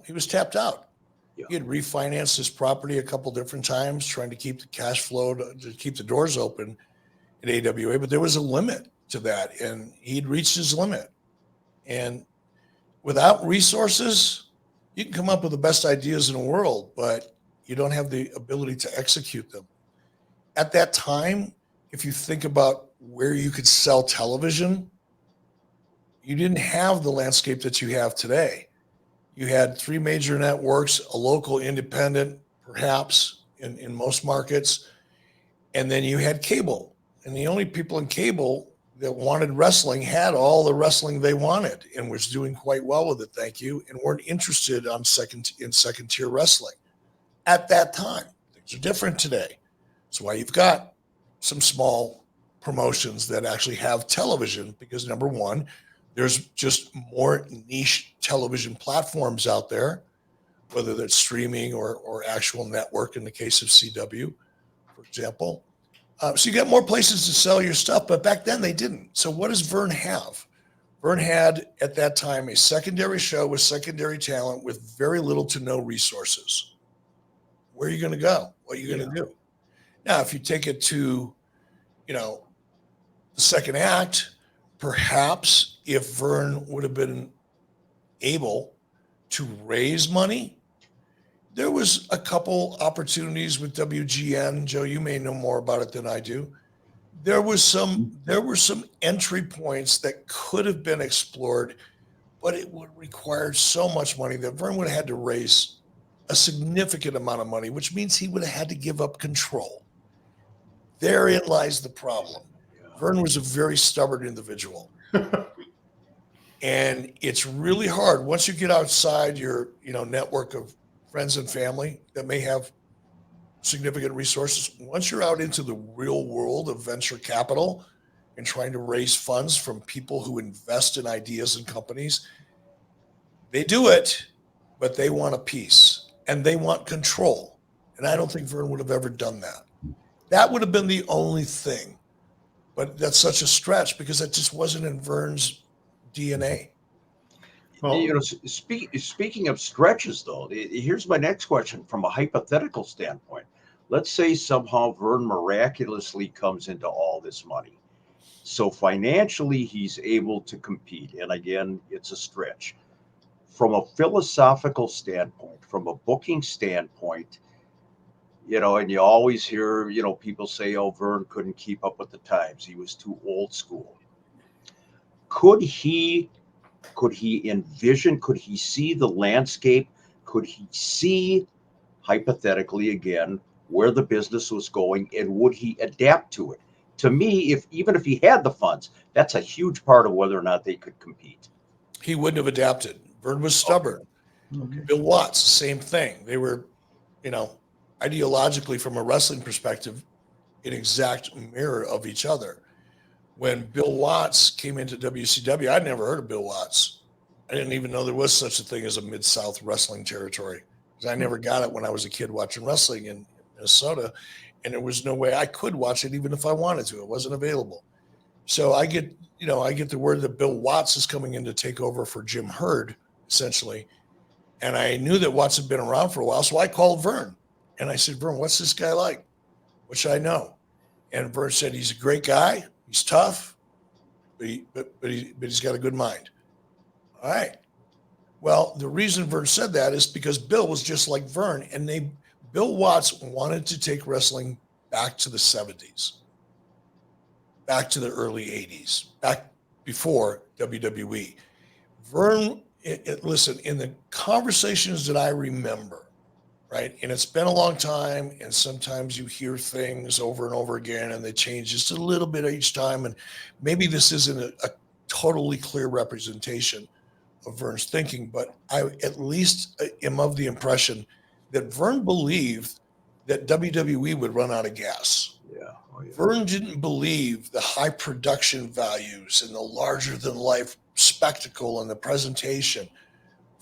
he was tapped out. Yeah. He had refinanced his property a couple different times, trying to keep the cash flow, to keep the doors open at AWA, but there was a limit to that, and he'd reached his limit. And without resources, you can come up with the best ideas in the world, but you don't have the ability to execute them. At that time, if you think about where you could sell television, you didn't have the landscape that you have today. You had 3 major networks, a local independent, perhaps in most markets, and then you had cable. And the only people in cable that wanted wrestling had all the wrestling they wanted and was doing quite well with it, thank you, and weren't interested in second tier wrestling at that time. Things are different today. That's why you've got some small promotions that actually have television, because number one, there's just more niche television platforms out there, whether that's streaming or actual network in the case of CW, for example. So you got more places to sell your stuff, but back then they didn't. So what does Vern have? Vern had, at that time, a secondary show with secondary talent with very little to no resources. Where are you going to go? What are you going to do? Now, if you take it to, the second act, perhaps if Vern would have been able to raise money, there was a couple opportunities with WGN. Joe, you may know more about it than I do. There were some entry points that could have been explored, but it would require so much money that Vern would have had to raise a significant amount of money, which means he would have had to give up control. Therein lies the problem. Vern was a very stubborn individual. And it's really hard once you get outside your, network of friends and family that may have significant resources. Once you're out into the real world of venture capital and trying to raise funds from people who invest in ideas and companies, they do it, but they want a piece and they want control. And I don't think Vern would have ever done that. That would have been the only thing. But that's such a stretch because that just wasn't in Vern's DNA. Well, speaking of stretches, though, here's my next question from a hypothetical standpoint. Let's say somehow Vern miraculously comes into all this money. So financially, he's able to compete. And again, it's a stretch. From a philosophical standpoint, from a booking standpoint, and you always hear, people say, oh, Vern couldn't keep up with the times. He was too old school. Could he envision, could he see the landscape? Could he see, hypothetically again, where the business was going, and would he adapt to it? To me, even if he had the funds, that's a huge part of whether or not they could compete. He wouldn't have adapted. Vern was stubborn. Okay. Bill Watts, same thing. They were, ideologically from a wrestling perspective, an exact mirror of each other. When Bill Watts came into WCW, I'd never heard of Bill Watts. I didn't even know there was such a thing as a Mid-South wrestling territory, because I never got it when I was a kid watching wrestling in Minnesota, and there was no way I could watch it even if I wanted to. It wasn't available. So I get the word that Bill Watts is coming in to take over for Jim Herd, essentially. And I knew that Watts had been around for a while, so I called Vern. And I said, Vern, what's this guy like? What should I know? And Vern said, he's a great guy. He's tough, but he's got a good mind. All right. Well, the reason Vern said that is because Bill was just like Vern, and Bill Watts wanted to take wrestling back to the 70s, back to the early 80s, back before WWE. Vern, listen, in the conversations that I remember, right, and it's been a long time, and sometimes you hear things over and over again, and they change just a little bit each time, and maybe this isn't a totally clear representation of Vern's thinking, but I at least am of the impression that Vern believed that WWE would run out of gas. Yeah. Oh, yeah. Vern didn't believe the high production values and the larger than life spectacle and the presentation.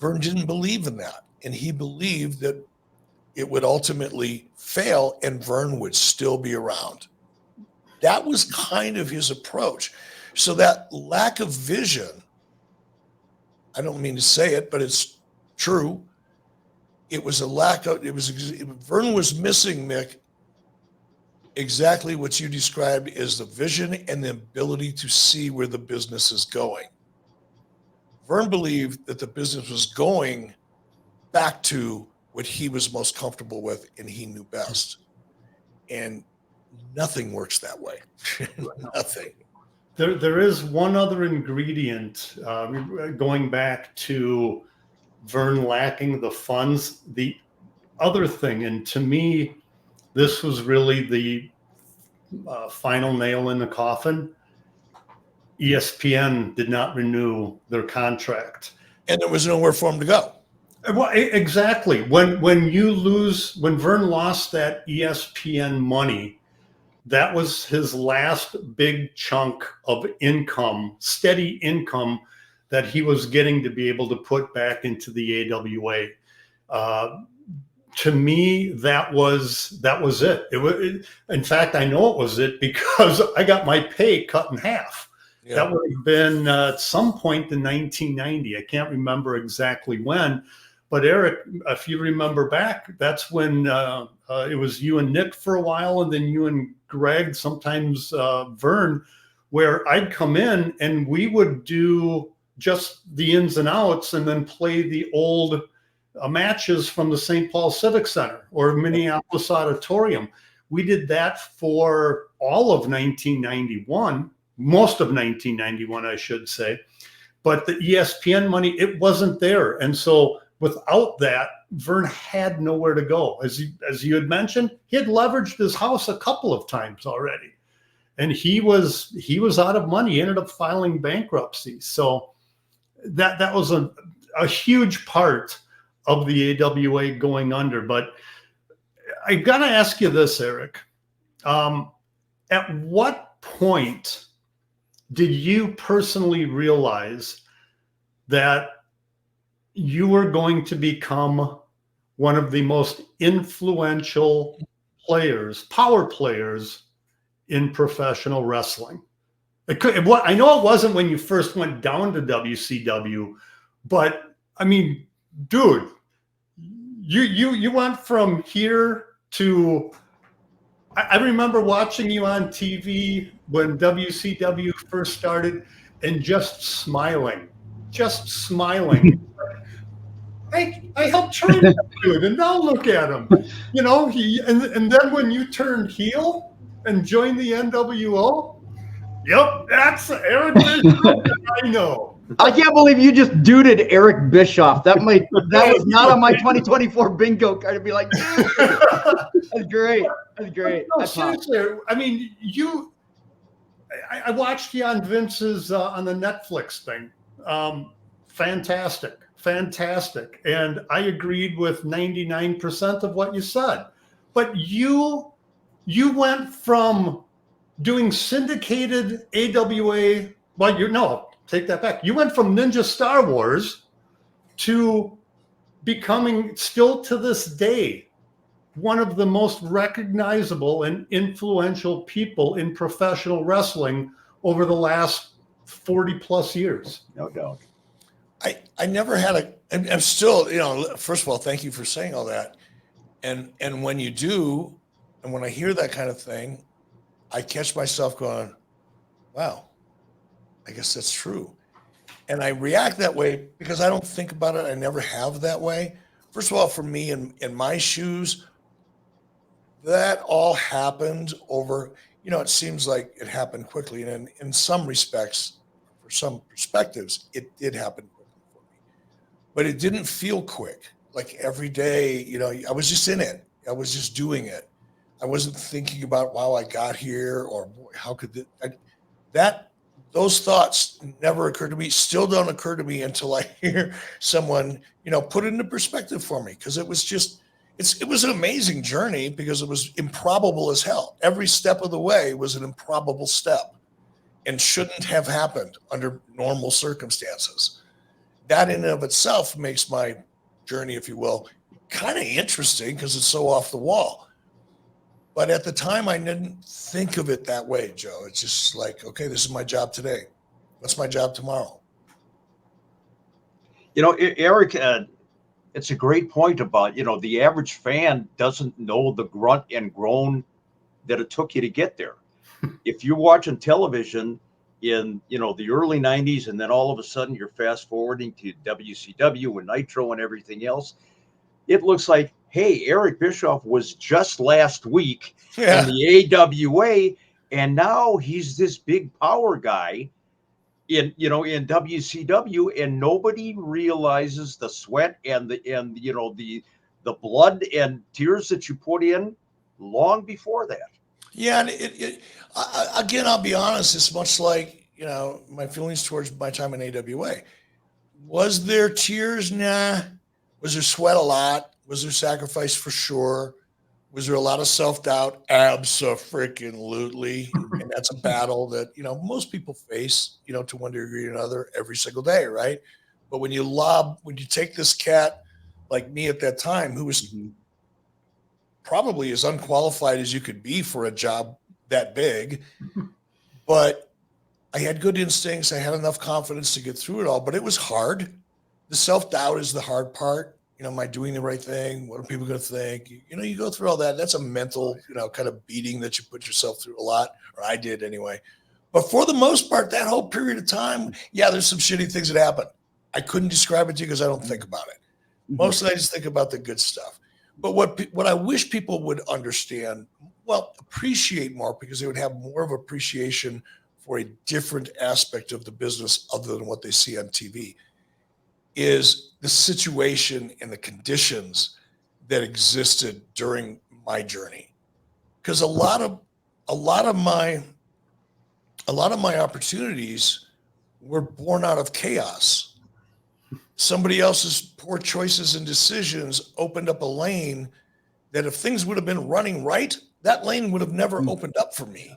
Vern didn't believe in that. And he believed that it would ultimately fail and Vern would still be around. That was kind of his approach. So that lack of vision, I don't mean to say it, but it's true. Vern was missing, Mick, exactly what you described as the vision and the ability to see where the business is going. Vern believed that the business was going back to what he was most comfortable with and he knew best. And nothing works that way. Nothing. There is one other ingredient, going back to Vern lacking the funds. The other thing, and to me, this was really the final nail in the coffin. ESPN did not renew their contract. And there was nowhere for him to go. Well, exactly. When Vern lost that ESPN money, that was his last big chunk of income, steady income that he was getting to be able to put back into the AWA. To me, that was it. In fact, I know it was it because I got my pay cut in half. Yeah. That would have been at some point in 1990. I can't remember exactly when. But Eric, if you remember back, that's when it was you and Nick for a while, and then you and Greg, sometimes Vern, where I'd come in and we would do just the ins and outs and then play the old matches from the St. Paul Civic Center or Minneapolis Auditorium. We did that for all of 1991, most of 1991, I should say. But the ESPN money, it wasn't there. And so without that, Vern had nowhere to go. As you had mentioned, he had leveraged his house a couple of times already. And he was out of money. He ended up filing bankruptcy. So that was a huge part of the AWA going under. But I got to ask you this, Eric. At what point did you personally realize that you were going to become one of the most influential players, power players in professional wrestling? I know it wasn't when you first went down to WCW, but I mean, dude, you went from here to, I remember watching you on TV when WCW first started and just smiling. I helped train that dude, and now look at him. You know, and then when you turned heel and joined the NWO, yep, that's Eric Bischoff I know. I can't believe you just duded was not on my 2024 bingo card to be like, that's great. That's great. No, seriously, I mean, I watched you on Vince's on the Netflix thing. Fantastic. And I agreed with 99% of what you said. But you went from doing syndicated AWA, take that back. You went from Ninja Star Wars to becoming, still to this day, one of the most recognizable and influential people in professional wrestling over the last 40 plus years. No doubt. I never had I'm still, first of all, thank you for saying all that. And when you do, and when I hear that kind of thing, I catch myself going, wow, I guess that's true. And I react that way because I don't think about it. I never have that way. First of all, for me in my shoes, that all happened over, it seems like it happened quickly. And in some respects, for some perspectives, it did happen quickly for me. But it didn't feel quick. Like every day, I was just in it. I was just doing it. I wasn't thinking about, wow, I got here, or how could those thoughts never occurred to me, still don't occur to me until I hear someone, put it into perspective for me. Because it was it was an amazing journey because it was improbable as hell. Every step of the way was an improbable step and shouldn't have happened under normal circumstances. That in and of itself makes my journey, if you will, kind of interesting because it's so off the wall. But at the time, I didn't think of it that way, Joe. It's just like, okay, this is my job today. What's my job tomorrow? Eric, it's a great point about, the average fan doesn't know the grunt and groan that it took you to get there. If you're watching television in, the early 90s, and then all of a sudden you're fast forwarding to WCW and Nitro and everything else, it looks like, hey, Eric Bischoff was just last week in the AWA, and now he's this big power guy in WCW, and nobody realizes the sweat and the blood and tears that you put in long before that. Yeah, and again, I'll be honest, it's much like, my feelings towards my time in AWA. Was there tears? Nah. Was there sweat? A lot. Was there sacrifice? For sure. Was there a lot of self-doubt? Abso-freaking-lutely. And that's a battle that, most people face, to one degree or another every single day, right? But when you take this cat like me at that time, who was probably as unqualified as you could be for a job that big, but I had good instincts. I had enough confidence to get through it all, but it was hard. The self-doubt is the hard part. Am I doing the right thing? What are people going to think? You go through all that. That's a mental, kind of beating that you put yourself through a lot, or I did anyway. But for the most part, that whole period of time, there's some shitty things that happen. I couldn't describe it to you because I don't think about it. Mostly I just think about the good stuff. But what I wish people would understand, appreciate more, because they would have more of appreciation for a different aspect of the business other than what they see on TV, is the situation and the conditions that existed during my journey. Because a lot of my opportunities were born out of chaos. Somebody else's poor choices and decisions opened up a lane that if things would have been running right, that lane would have never opened up for me.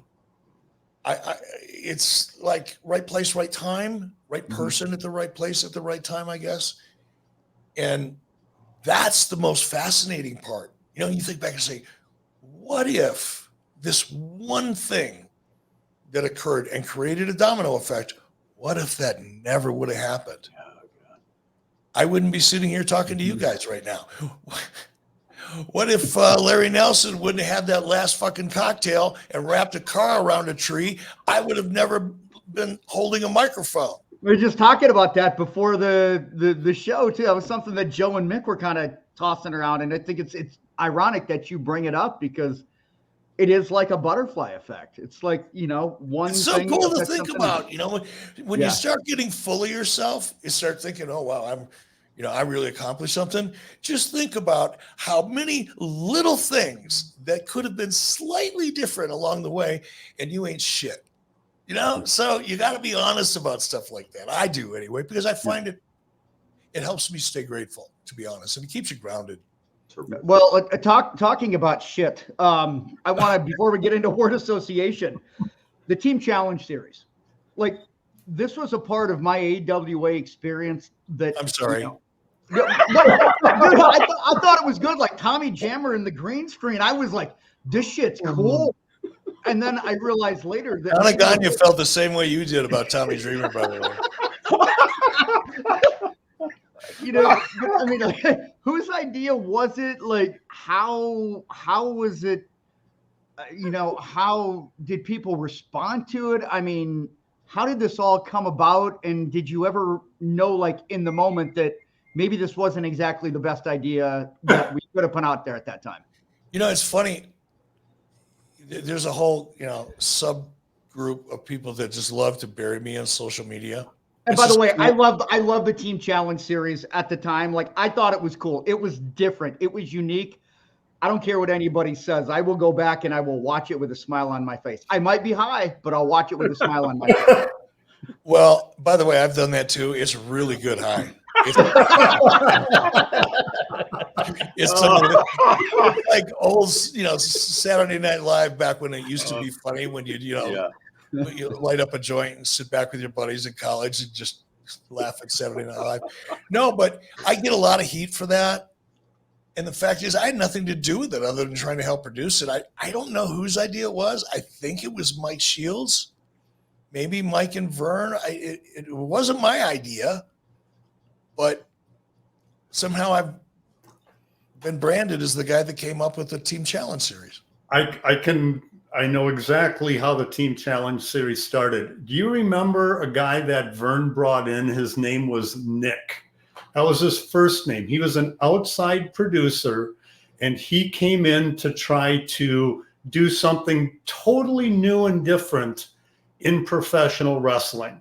It's like right place, right time, right person at the right place at the right time, I guess. And that's the most fascinating part. You think back and say, what if this one thing that occurred and created a domino effect, what if that never would have happened? I wouldn't be sitting here talking to you guys right now. What if Larry Nelson wouldn't have had that last fucking cocktail and wrapped a car around a tree? I would have never been holding a microphone. We were just talking about that before the show too. That was something that Joe and Mick were kind of tossing around, and I think it's ironic that you bring it up because it is like a butterfly effect. It's like, one It's so thing cool to affects think something about. else. When you start getting full of yourself, you start thinking, oh wow, I really accomplished something. Just think about how many little things that could have been slightly different along the way, and you ain't shit. So you got to be honest about stuff like that. I do anyway, because I find it helps me stay grateful, to be honest, and it keeps you grounded. Well, talking about shit, I want to, before we get into word association, the Team Challenge series, like this was a part of my AWA experience that I'm sorry. Dude, I thought it was good. Like Tommy Jammer in the green screen. I was like, this shit's cool. And then I realized later that Gagne felt the same way you did about Tommy Dreamer, by the way. I mean, like, whose idea was it? Like, how was it? How did people respond to it? I mean, how did this all come about? And did you ever know, like, in the moment that maybe this wasn't exactly the best idea that we could have put out there at that time? It's funny. There's a whole, subgroup of people that just love to bury me on social media. And by the way, I love the Team Challenge series at the time. Like, I thought it was cool. It was different. It was unique. I don't care what anybody says. I will go back and I will watch it with a smile on my face. I might be high, but I'll watch it with a smile on my face. Well, by the way, I've done that too. It's really good high. It's like old, Saturday Night Live back when it used to be funny when you light up a joint and sit back with your buddies in college and just laugh at Saturday Night Live. No, but I get a lot of heat for that. And the fact is, I had nothing to do with it other than trying to help produce it. I don't know whose idea it was. I think it was Mike Shields, maybe Mike and Vern. It wasn't my idea, but somehow I've been branded as the guy that came up with the Team Challenge series. I know exactly how the Team Challenge series started. Do you remember a guy that Vern brought in? His name was Nick. That was his first name. He was an outside producer, and he came in to try to do something totally new and different in professional wrestling.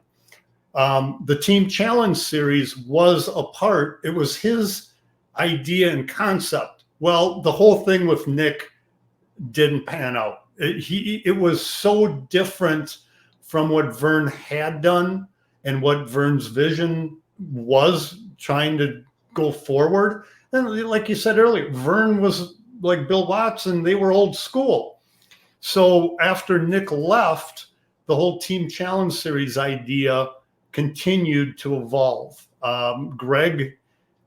The Team Challenge series was it was his idea and concept. Well, the whole thing with Nick didn't pan out. It was so different from what Vern had done and what Vern's vision was trying to go forward. And like you said earlier, Vern was like Bill Watson. They were old school. So after Nick left, the whole Team Challenge series idea continued to evolve. Greg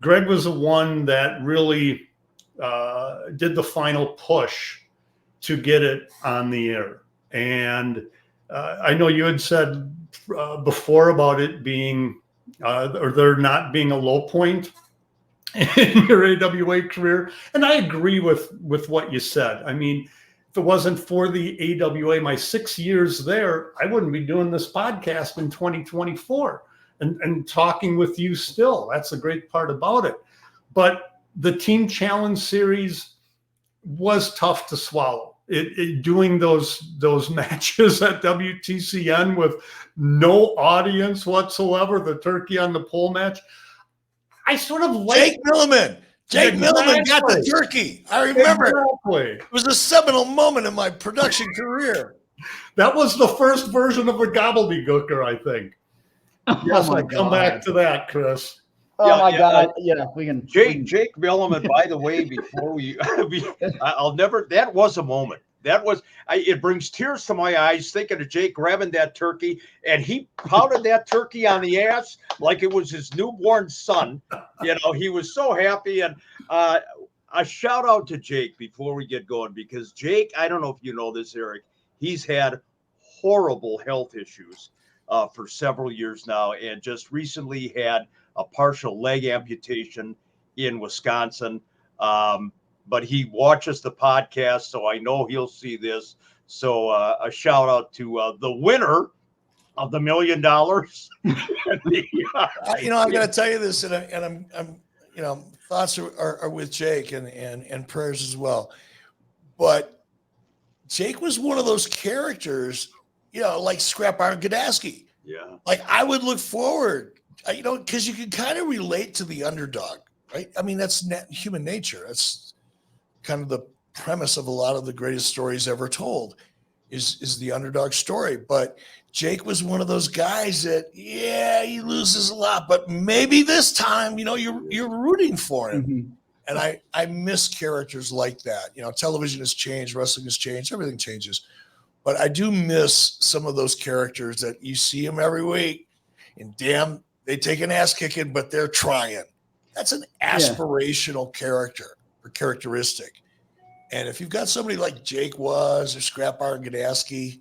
was the one that really did the final push to get it on the air. And I know you had said before about it being, or there not being a low point in your AWA career. And I agree with what you said. I mean, if it wasn't for the AWA, my 6 years there, I wouldn't be doing this podcast in 2024 and talking with you still. That's the great part about it. But the Team Challenge series was tough to swallow. Doing those matches at WTCN with no audience whatsoever, the turkey on the pole match, I sort of like Jake Milliman. Jake Milliman got the turkey. I remember it was a seminal moment in my production career. That was the first version of a gobbledygooker, I think. Yes, I'll come back to that, Chris. Oh my God! Yeah, we can. Jake Milliman. By the way, before that was a moment. It brings tears to my eyes thinking of Jake grabbing that turkey, and he pounded that turkey on the ass like it was his newborn son. He was so happy. And a shout out to Jake before we get going, because Jake, I don't know if you know this, Eric, he's had horrible health issues for several years now, and just recently had a partial leg amputation in Wisconsin. but he watches the podcast, so I know he'll see this. So a shout out to the winner of the $1 million. I got to tell you this, and I'm thoughts are with Jake and prayers as well. But Jake was one of those characters, like Scrap Iron Gadasky. Yeah. Like I would look forward, because you can kind of relate to the underdog, right? I mean, that's human nature. That's kind of the premise of a lot of the greatest stories ever told is the underdog story. But Jake was one of those guys that, he loses a lot, but maybe this time, you're rooting for him. Mm-hmm. And I miss characters like that. Television has changed, wrestling has changed, everything changes. But I do miss some of those characters that you see them every week, and damn, they take an ass kicking, but they're trying. That's an aspirational character or characteristic. And if you've got somebody like Jake was or Scrap Iron Gadasky,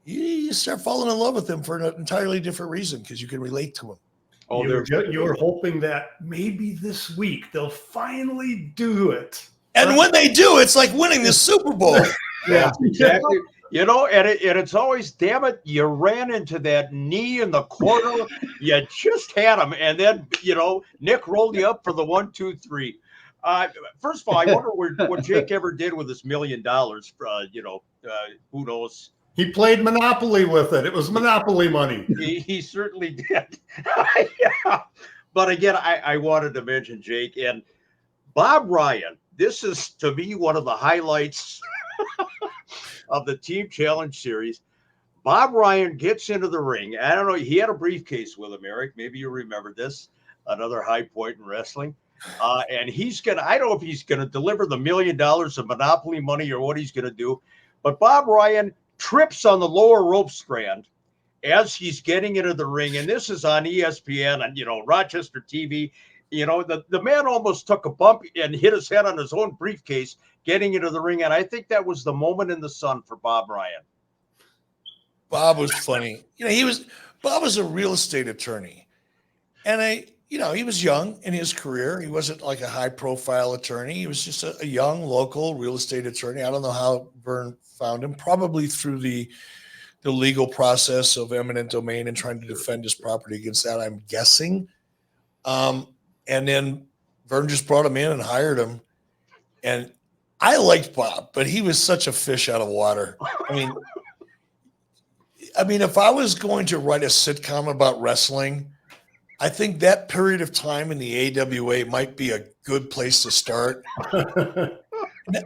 you start falling in love with them for an entirely different reason because you can relate to them. Oh, you're hoping that maybe this week they'll finally do it. And when they do, it's like winning the Super Bowl. Yeah, exactly. And it's always, damn it, you ran into that knee in the corner. You just had him. And then, Nick rolled you up for the 1, 2, 3. First of all, I wonder what Jake ever did with his $1 million. Who knows? He played Monopoly with it. It was Monopoly money. He certainly did. Yeah. But again, I wanted to mention Jake and Bob Ryan. This is, to me, one of the highlights of the Team Challenge series. Bob Ryan gets into the ring. I don't know. He had a briefcase with him, Eric. Maybe you remember this. Another high point in wrestling. And I don't know if he's going to deliver the $1 million of Monopoly money or what he's going to do. But Bob Ryan trips on the lower rope strand as he's getting into the ring. And this is on ESPN and, Rochester TV. The man almost took a bump and hit his head on his own briefcase getting into the ring. And I think that was the moment in the sun for Bob Ryan. Bob was funny. Bob was a real estate attorney. And he was young in his career. He wasn't like a high profile attorney. He was just a young local real estate attorney. I don't know how Vern found him, probably through the legal process of eminent domain and trying to defend his property against that, I'm guessing. And then Vern just brought him in and hired him. And I liked Bob, but he was such a fish out of water. I mean, if I was going to write a sitcom about wrestling, I think that period of time in the AWA might be a good place to start.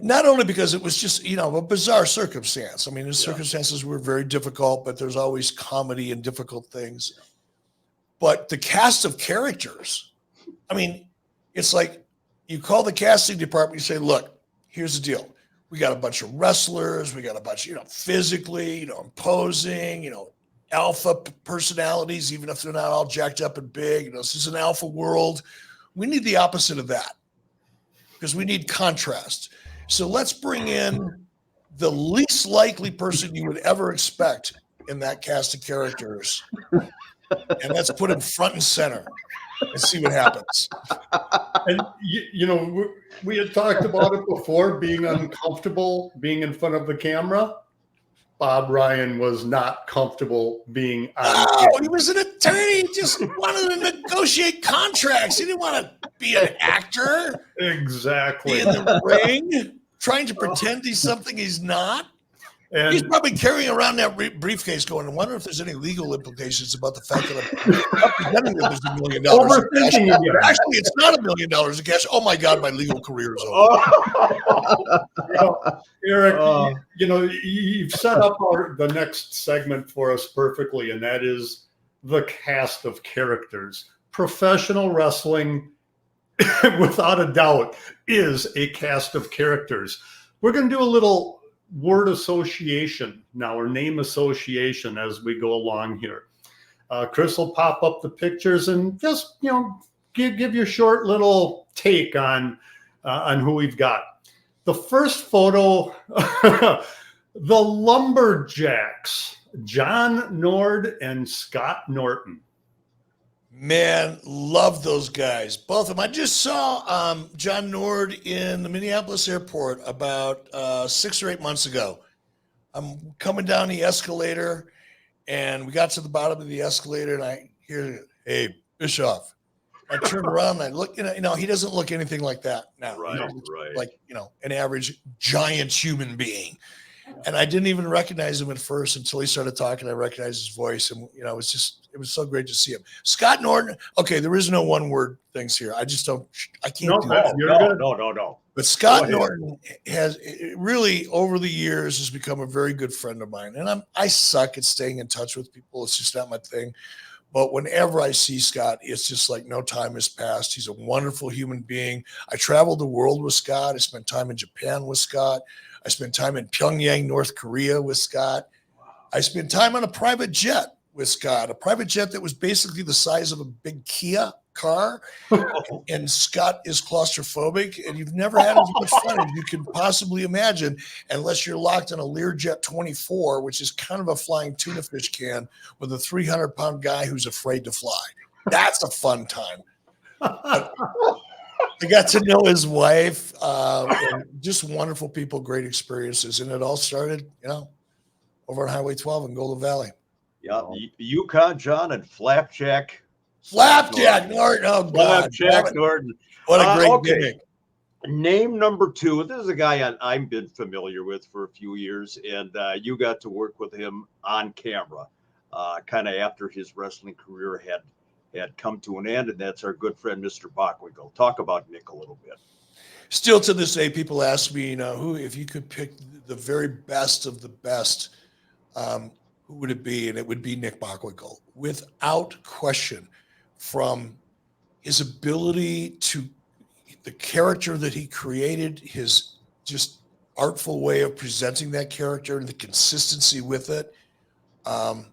Not only because it was just, a bizarre circumstance. I mean, the circumstances were very difficult, but there's always comedy in difficult things. But the cast of characters, it's like you call the casting department, you say, look, here's the deal. We got a bunch of wrestlers. We got a bunch, physically, imposing, alpha personalities, even if they're not all jacked up and big. This is an alpha world. We need the opposite of that because we need contrast. So let's bring in the least likely person you would ever expect in that cast of characters. And let's put him front and center and see what happens. And, we had talked about it before, being uncomfortable, being in front of the camera. Bob Ryan was not comfortable being on. Oh, he was an attorney. He just wanted to negotiate contracts. He didn't want to be an actor. Exactly. Be in the ring, trying to pretend he's something he's not. And he's probably carrying around that briefcase going, I wonder if there's any legal implications about the fact that I'm pretending that there's $1 million in cash. Actually, it's not $1 million in cash. Oh, my God, my legal career is over. Eric, you've set up the next segment for us perfectly, and that is the cast of characters. Professional wrestling, without a doubt, is a cast of characters. We're going to do a little word association now, or name association, as we go along here. Chris will pop up the pictures and just give your short little take on who we've got. The first photo, the Lumberjacks, John Nord and Scott Norton. Man, love those guys, both of them. I just saw John Nord in the Minneapolis airport about 6 or 8 months ago. I'm coming down the escalator, and we got to the bottom of the escalator, and I hear, "Hey, Bischoff." I turn around and I look, he doesn't look anything like that now. Right, right. Like, an average giant human being. And I didn't even recognize him at first until he started talking. I recognized his voice, and it was so great to see him. Scott Norton. Okay, there is no one word things here. I can't do that. No. But Scott Norton has really, over the years, has become a very good friend of mine. And I suck at staying in touch with people. It's just not my thing. But whenever I see Scott, it's just like no time has passed. He's a wonderful human being. I traveled the world with Scott. I spent time in Japan with Scott. I spent time in Pyongyang, North Korea with Scott. I spent time on a private jet with Scott, a private jet that was basically the size of a big Kia car. And Scott is claustrophobic, and you've never had as much fun as you can possibly imagine, unless you're locked in a Learjet 24, which is kind of a flying tuna fish can with a 300-pound guy who's afraid to fly. That's a fun time. I got to know his wife, and just wonderful people, great experiences. And it all started, over on Highway 12 in Golden Valley. Yeah, Yukon John and Flapjack Norton. Oh, God. Flapjack Norton. What a great gimmick. Name number 2. This is a guy I've been familiar with for a few years, and you got to work with him on camera kind of after his wrestling career had come to an end, and that's our good friend, Mr. Bockwinkel. Talk about Nick a little bit. Still to this day, people ask me, who, if you could pick the very best of the best, who would it be? And it would be Nick Bockwinkel, without question. From his ability to the character that he created, his just artful way of presenting that character and the consistency with it. And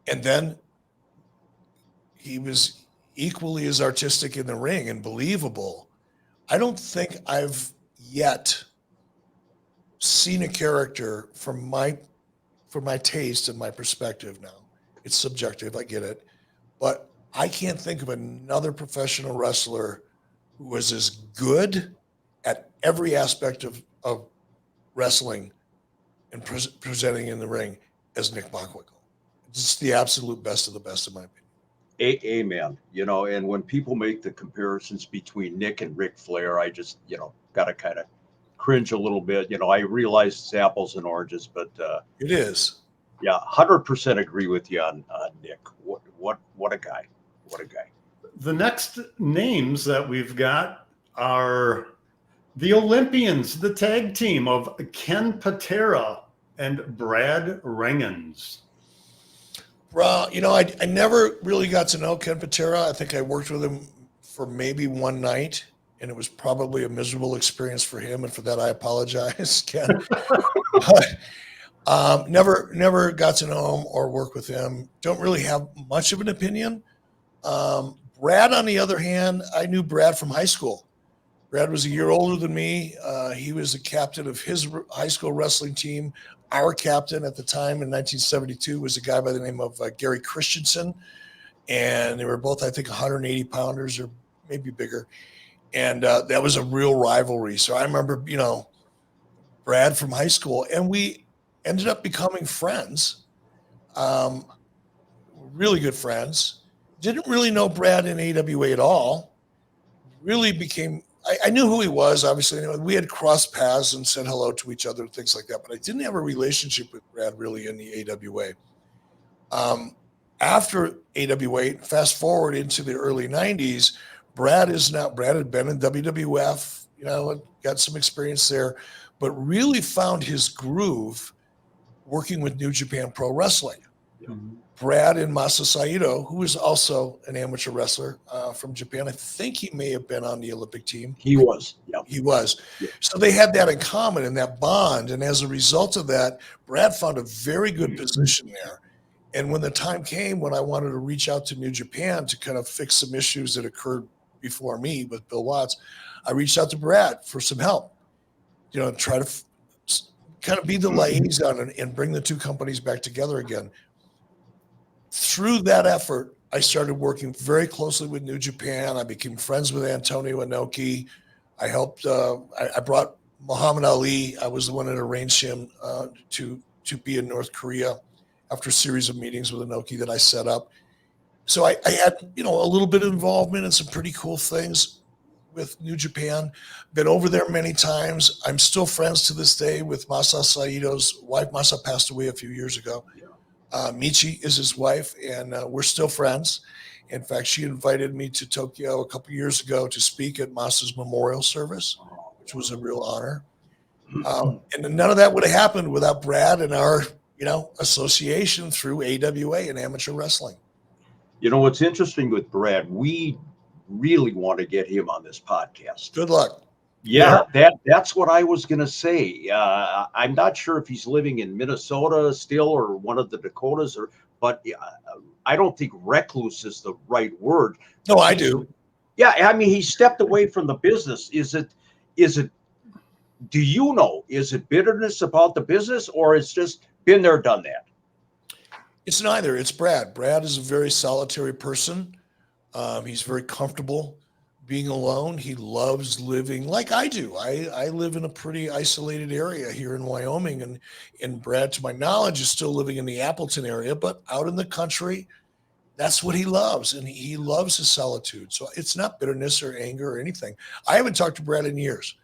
then he was equally as artistic in the ring and believable. I don't think I've yet seen a character from my taste and my perspective now. It's subjective, I get it. But I can't think of another professional wrestler who was as good at every aspect of wrestling and presenting in the ring as Nick Bockwinkel. Just the absolute best of the best, in my opinion. Amen. And when people make the comparisons between Nick and Ric Flair, I just, got to kind of cringe a little bit. I realize it's apples and oranges, but it is. Yeah, 100% agree with you on Nick. What a guy. What a guy. The next names that we've got are the Olympians, the tag team of Ken Patera and Brad Rheingans. Well, I never really got to know Ken Patera. I think I worked with him for maybe one night, and it was probably a miserable experience for him, and for that I apologize, Ken. But never got to know him or work with him. Don't really have much of an opinion. Brad, on the other hand, I knew Brad from high school. Brad was a year older than me. He was the captain of his high school wrestling team. Our captain at the time in 1972 was a guy by the name of Gary Christensen. And they were both, I think, 180 pounders or maybe bigger. And that was a real rivalry. So I remember, Brad from high school. And we ended up becoming friends, really good friends. Didn't really know Brad in AWA at all. Really became, I knew who he was, obviously. We had crossed paths and said hello to each other, things like that, but I didn't have a relationship with Brad really in the AWA. After AWA, fast forward into the early 90s, Brad had been in WWF, got some experience there, but really found his groove working with New Japan Pro Wrestling. Mm-hmm. Brad and Masa Saito, who was also an amateur wrestler from Japan. I think he may have been on the Olympic team. He was. Yeah. He was. Yeah. So they had that in common and that bond. And as a result of that, Brad found a very good position there. And when the time came when I wanted to reach out to New Japan to kind of fix some issues that occurred before me with Bill Watts, I reached out to Brad for some help, try to kind of be the liaison and bring the two companies back together again. Through that effort, I started working very closly with New Japan. I became friends with Antonio Inoki. I helped. I brought Muhammad Ali. I was the one that arranged him to be in North Korea after a series of meetings with Inoki that I set up. So I had, a little bit of involvement in some pretty cool things with New Japan. Been over there many times. I'm still friends to this day with Masa Saito's wife. Masa passed away a few years ago. Michi is his wife, and we're still friends. In fact, she invited me to Tokyo a couple years ago to speak at Masa's memorial service, which was a real honor. And none of that would have happened without Brad and our, association through AWA and amateur wrestling. What's interesting with Brad, we really want to get him on this podcast. Good luck. Yeah, that's what I was going to say. I'm not sure if he's living in Minnesota still or one of the Dakotas, but I don't think recluse is the right word. No, I do. Yeah, I mean, he stepped away from the business. Is it, do you know, is it bitterness about the business, or it's just been there, done that? It's neither. It's Brad. Brad is a very solitary person. He's very comfortable being alone. He loves living like I do. I live in a pretty isolated area here in Wyoming, and Brad, to my knowledge, is still living in the Appleton area, but out in the country, that's what he loves, and he loves his solitude. So it's not bitterness or anger or anything. I haven't talked to Brad in years.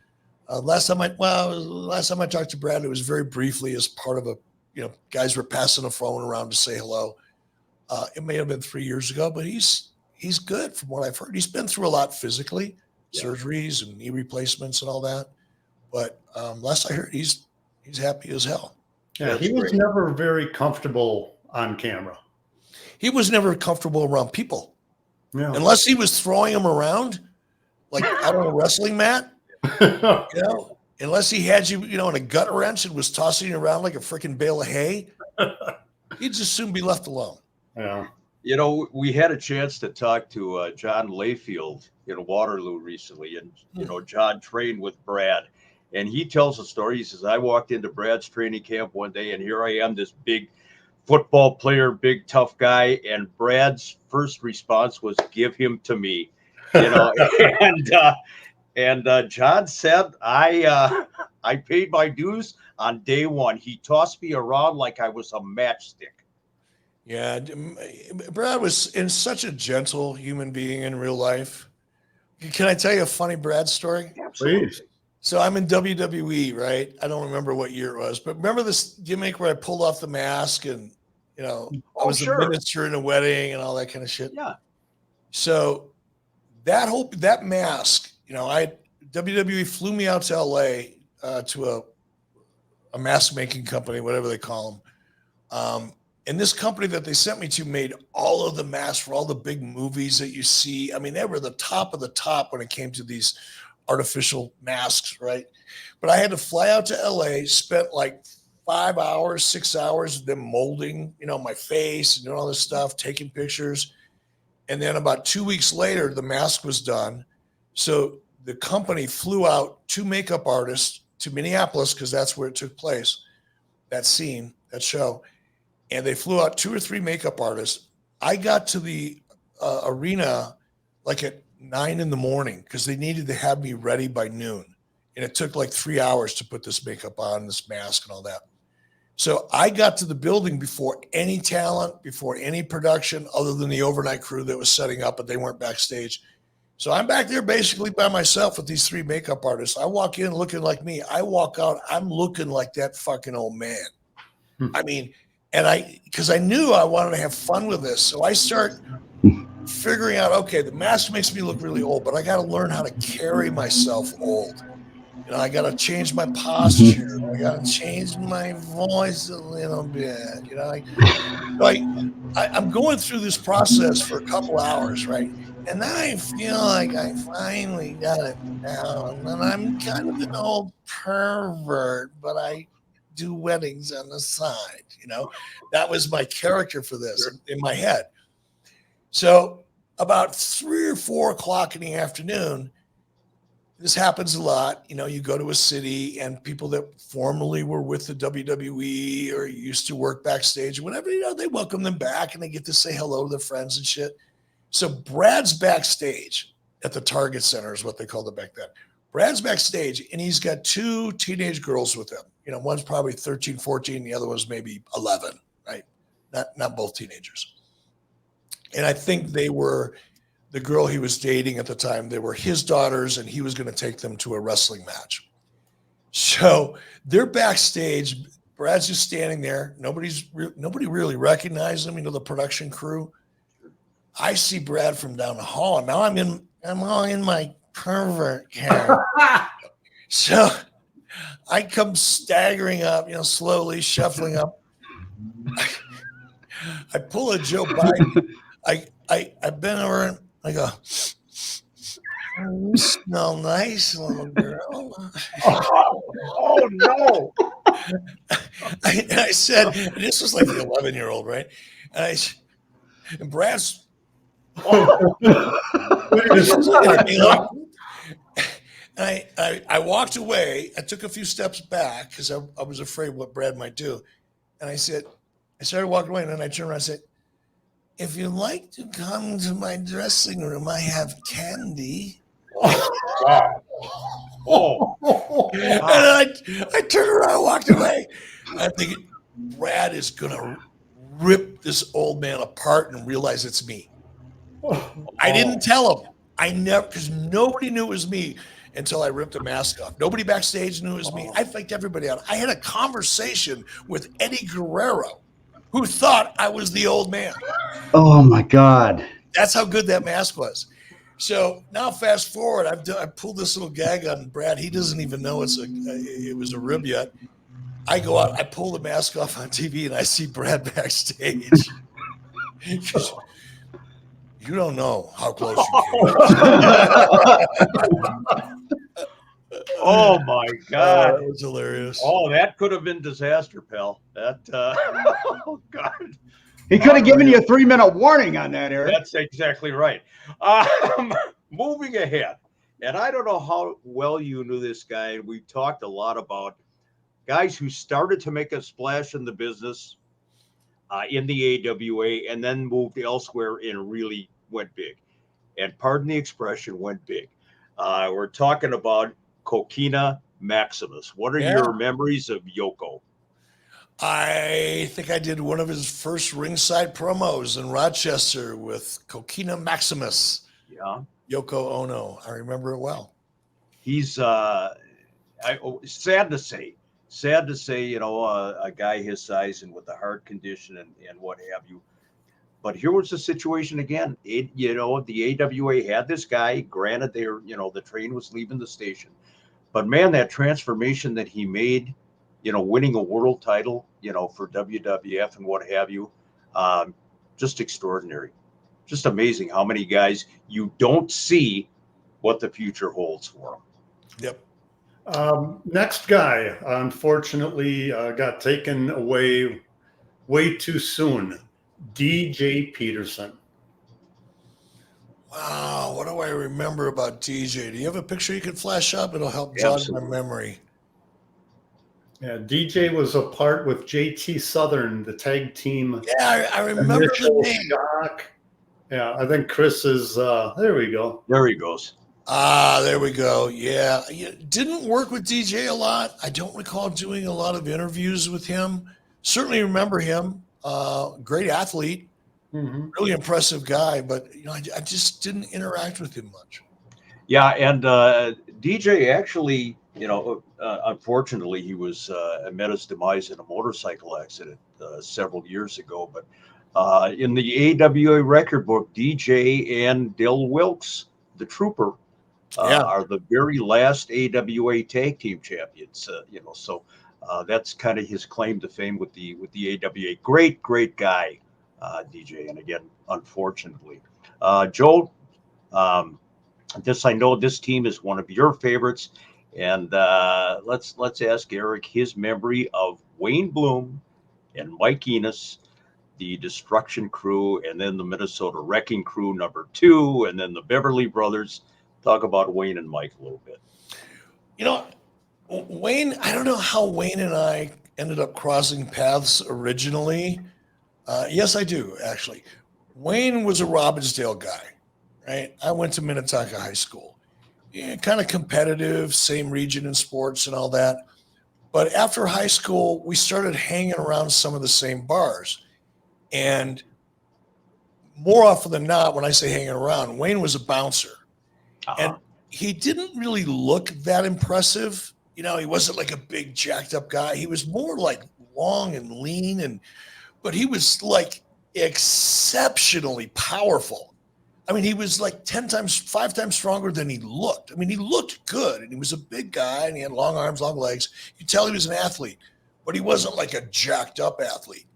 Last time I talked to Brad, it was very briefly as part of guys were passing a phone around to say hello. It may have been 3 years ago, but he's good from what I've heard. He's been through a lot physically, surgeries and knee replacements and all that. But last I heard, he's happy as hell. Yeah, he was never very comfortable on camera. He was never comfortable around people. Yeah. Unless he was throwing them around, like out on a wrestling mat. Unless he had you, in a gut wrench and was tossing you around like a freaking bale of hay, he'd just soon be left alone. Yeah. We had a chance to talk to John Layfield in Waterloo recently, and John trained with Brad, and he tells a story. He says, I walked into Brad's training camp one day, and here I am, this big football player, big tough guy, and Brad's first response was, "Give him to me," and John said, I paid my dues on day one. He tossed me around like I was a matchstick. Yeah, Brad was such a gentle human being in real life. Can I tell you a funny Brad story? Absolutely. Please. So I'm in WWE, right? I don't remember what year it was, but remember this gimmick where I pulled off the mask and, I was the minister in a wedding and all that kind of shit? Yeah. So that mask, WWE flew me out to LA to a mask making company, whatever they call them. And this company that they sent me to made all of the masks for all the big movies that you see. I mean, they were the top of the top when it came to these artificial masks, right? But I had to fly out to LA, spent like 5 hours, 6 hours, them molding, my face and doing all this stuff, taking pictures. And then about 2 weeks later, the mask was done. So the company flew out 2 makeup artists to Minneapolis, because that's where it took place, that scene, that show. And they flew out 2 or 3 makeup artists. I got to the arena like at 9 in the morning because they needed to have me ready by noon. And it took like 3 hours to put this makeup on, this mask and all that. So I got to the building before any talent, before any production, other than the overnight crew that was setting up, but they weren't backstage. So I'm back there basically by myself with these 3 makeup artists. I walk in looking like me. I walk out, I'm looking like that fucking old man. I mean, because I knew I wanted to have fun with this. So I start figuring out, okay, the mask makes me look really old, but I got to learn how to carry myself old. I got to change my posture. I got to change my voice a little bit. I'm going through this process for a couple hours, right? And then I feel like I finally got it down. And I'm kind of an old pervert, but I do weddings on the side. That was my character for this in my head. So about 3 or 4 o'clock in the afternoon, this happens a lot. You know, you go to a city and people that formerly were with the WWE or used to work backstage or whatever, you know, they welcome them back and they get to say hello to their friends and shit. So Brad's backstage at the Target Center is what they called it back then. Brad's backstage and he's got 2 teenage girls with him. You know, one's probably 13, 14, the other one's maybe 11, right? Not both teenagers. And I think they were the girl he was dating at the time. They were his daughters and he was going to take them to a wrestling match. So they're backstage. Brad's just standing there. Nobody really recognized him, you know, the production crew. I see Brad from down the hall, and now I'm all in my pervert character. So I come staggering up, you know, slowly shuffling up. I pull a Joe Biden. I bend over and I go, "You smell nice, little girl." Oh no! I said, this was like the 11-year-old, right? And Brad's. I walked away. I took a few steps back because I was afraid what Brad might do. And I started walking away, and then I turned around and said, "If you'd like to come to my dressing room, I have candy." And I turned around and walked away. I'm thinking, Brad is going to rip this old man apart and realize it's me. I didn't tell him. I never, because nobody knew it was me until I ripped the mask off. Nobody backstage knew it was me. I faked everybody out. I had a conversation with Eddie Guerrero, who thought I was the old man. Oh my God. That's how good that mask was. So now fast forward, I pulled this little gag on Brad. He doesn't even know it was a rib yet. I go out, I pull the mask off on TV, and I see Brad backstage. You don't know how close you came. Oh my God, that was hilarious. Oh, that could have been disaster, pal. That oh God. He could have given you a 3-minute warning on that, Eric. That's exactly right. Moving ahead, and I don't know how well you knew this guy. We've talked a lot about guys who started to make a splash in the business in the AWA and then moved elsewhere and really went big. And pardon the expression, went big. We're talking about Coquina Maximus. What are your memories of Yoko? I think I did one of his first ringside promos in Rochester with Coquina Maximus. Yeah. Yoko Ono. I remember it well. He's sad to say, you know, a guy his size and with a heart condition and what have you. But here was the situation again. You know, the AWA had this guy. Granted, the train was leaving the station. But man, that transformation that he made, you know, winning a world title, you know, for WWF and what have you, just extraordinary. Just amazing how many guys you don't see what the future holds for them. Yep. Next guy, unfortunately, got taken away way too soon. DJ Peterson. Wow, what do I remember about DJ? Do you have a picture you could flash up? It'll help jog my memory. Yeah, DJ was a part with JT Southern, the tag team. Yeah, I remember the name. Shock. Yeah, I think Chris is, there we go. There he goes. There we go. Yeah. Didn't work with DJ a lot. I don't recall doing a lot of interviews with him. Certainly remember him. Great athlete. Mm-hmm. Really impressive guy, but you know, I just didn't interact with him much. Yeah, and DJ actually, you know, unfortunately, he met his demise in a motorcycle accident several years ago. But in the AWA record book, DJ and Dill Wilkes, the Trooper, are the very last AWA tag team champions. You know, so that's kind of his claim to fame with the AWA. Great guy. DJ, and again, unfortunately, Joe, I know this team is one of your favorites, and let's ask Eric his memory of Wayne Bloom and Mike Enos, the Destruction Crew, and then the Minnesota Wrecking Crew #2, and then the Beverly Brothers, talk about Wayne and Mike a little bit. You know, Wayne, I don't know how Wayne and I ended up crossing paths originally. Yes, I do, actually. Wayne was a Robbinsdale guy, right? I went to Minnetonka High School. Yeah, kind of competitive, same region in sports and all that. But after high school, we started hanging around some of the same bars. And more often than not, when I say hanging around, Wayne was a bouncer. And he didn't really look that impressive. You know, he wasn't like a big jacked up guy. He was more like long and lean, but he was like exceptionally powerful. I mean, he was like 5 times stronger than he looked. I mean, he looked good, and he was a big guy, and he had long arms, long legs. You could tell he was an athlete, but he wasn't like a jacked up athlete.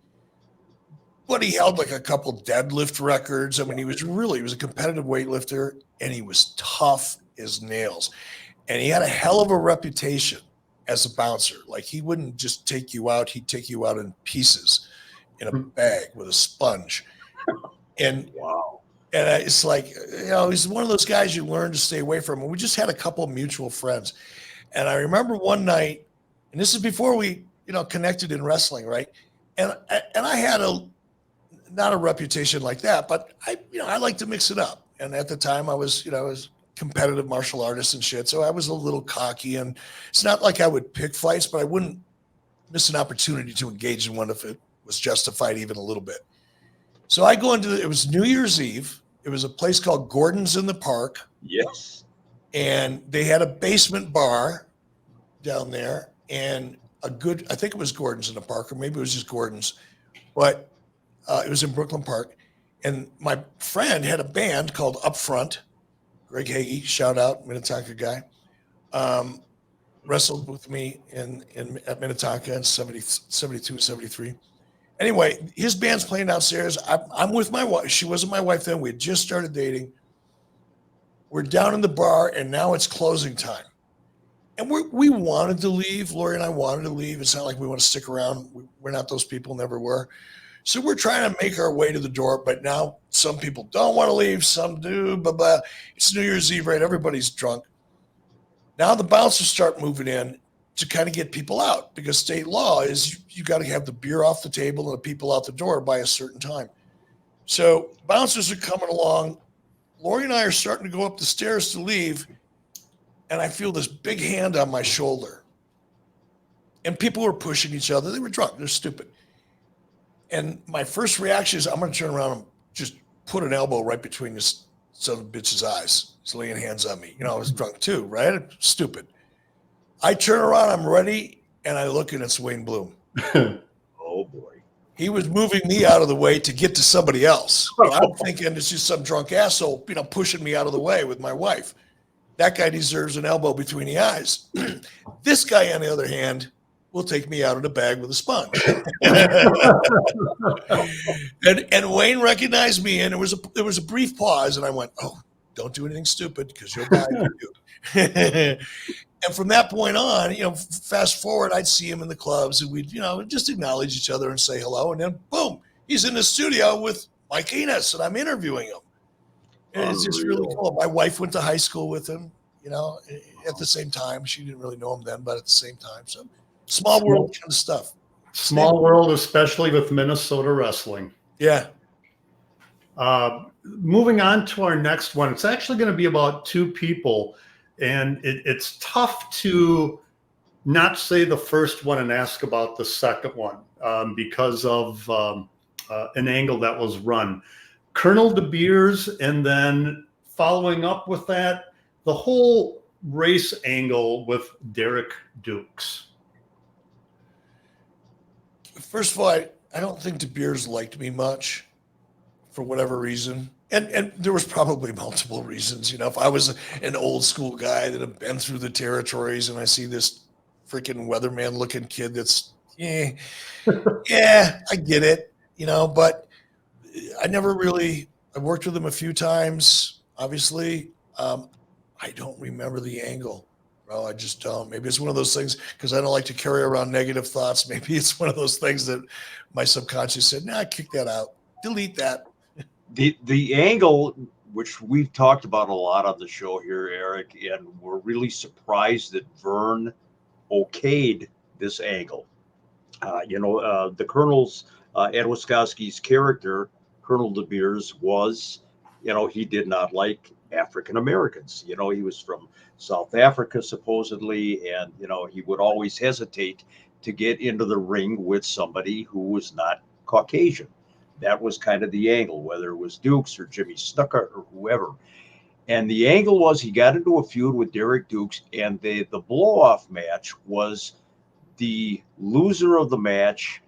But he held like a couple deadlift records. I mean, he was a competitive weightlifter, and he was tough as nails. And he had a hell of a reputation as a bouncer. Like, he wouldn't just take you out. He'd take you out in pieces in a bag with a sponge. And wow. And it's like, you know, he's one of those guys you learn to stay away from. And we just had a couple of mutual friends. And I remember one night, and this is before we, you know, connected in wrestling, right? And I had not a reputation like that, but I like to mix it up. And at the time I was competitive martial artist and shit. So I was a little cocky, and it's not like I would pick fights, but I wouldn't miss an opportunity to engage in one if it was justified even a little bit. So I go it was New Year's Eve. It was a place called Gordon's in the Park. Yes. And they had a basement bar down there, and I think it was Gordon's in the Park, or maybe it was just Gordon's, but it was in Brooklyn Park. And my friend had a band called Up Front. Greg Hagee, shout out, Minnetonka guy, wrestled with me at Minnetonka in 72, 73. Anyway, his band's playing downstairs. I'm with my wife. She wasn't my wife then. We had just started dating. We're down in the bar, and now it's closing time. And we wanted to leave. Lori and I wanted to leave. It's not like we want to stick around. We're not those people, never were. So we're trying to make our way to the door, but now some people don't want to leave. Some do, blah, blah. It's New Year's Eve, right? Everybody's drunk. Now the bouncers start moving in to kind of get people out, because state law is you got to have the beer off the table and the people out the door by a certain time. So bouncers are coming along. Lori and I are starting to go up the stairs to leave, and I feel this big hand on my shoulder. And people were pushing each other. They were drunk. They're stupid. And my first reaction is, I'm going to turn around and just put an elbow right between this son of a bitch's eyes. He's laying hands on me. You know, I was drunk too, right? Stupid. I turn around, I'm ready, and I look, and it's Wayne Bloom. Oh, boy. He was moving me out of the way to get to somebody else. I'm thinking it's just some drunk asshole, you know, pushing me out of the way with my wife. That guy deserves an elbow between the eyes. This guy, on the other hand, will take me out of the bag with a sponge. and Wayne recognized me, and there was a brief pause, and I went, "Oh, don't do anything stupid, because you'll die if you do." And from that point on, you know, fast forward, I'd see him in the clubs, and we'd, you know, just acknowledge each other and say hello. And then, boom, he's in the studio with Mike Enos, and I'm interviewing him. And it's just really cool. My wife went to high school with him, you know, at the same time. She didn't really know him then, but at the same time. So small world kind of stuff. Small world, especially with Minnesota wrestling. Yeah. Moving on to our next one. It's actually going to be about two people. And it's tough to not say the first one and ask about the second one because of an angle that was run. Colonel De Beers, and then following up with that, the whole race angle with Derek Dukes. First of all, I don't think De Beers liked me much for whatever reason. And there was probably multiple reasons. You know, if I was an old school guy that had been through the territories, and I see this freaking weatherman looking kid that's, yeah, I get it, you know, but I worked with him a few times, obviously. I don't remember the angle. Well, I just don't. Maybe it's one of those things, because I don't like to carry around negative thoughts. Maybe it's one of those things that my subconscious said, nah, kick that out. Delete that. The angle which we've talked about a lot on the show here, Eric, and we're really surprised that Vern okayed this angle. The Colonel's Ed Wiskoski's character, Colonel De Beers, was, he did not like African Americans. He was from South Africa, supposedly, and, he would always hesitate to get into the ring with somebody who was not Caucasian. That was kind of the angle, whether it was Dukes or Jimmy Snuka or whoever. And the angle was he got into a feud with Derek Dukes, and the blow-off match was the loser of the match.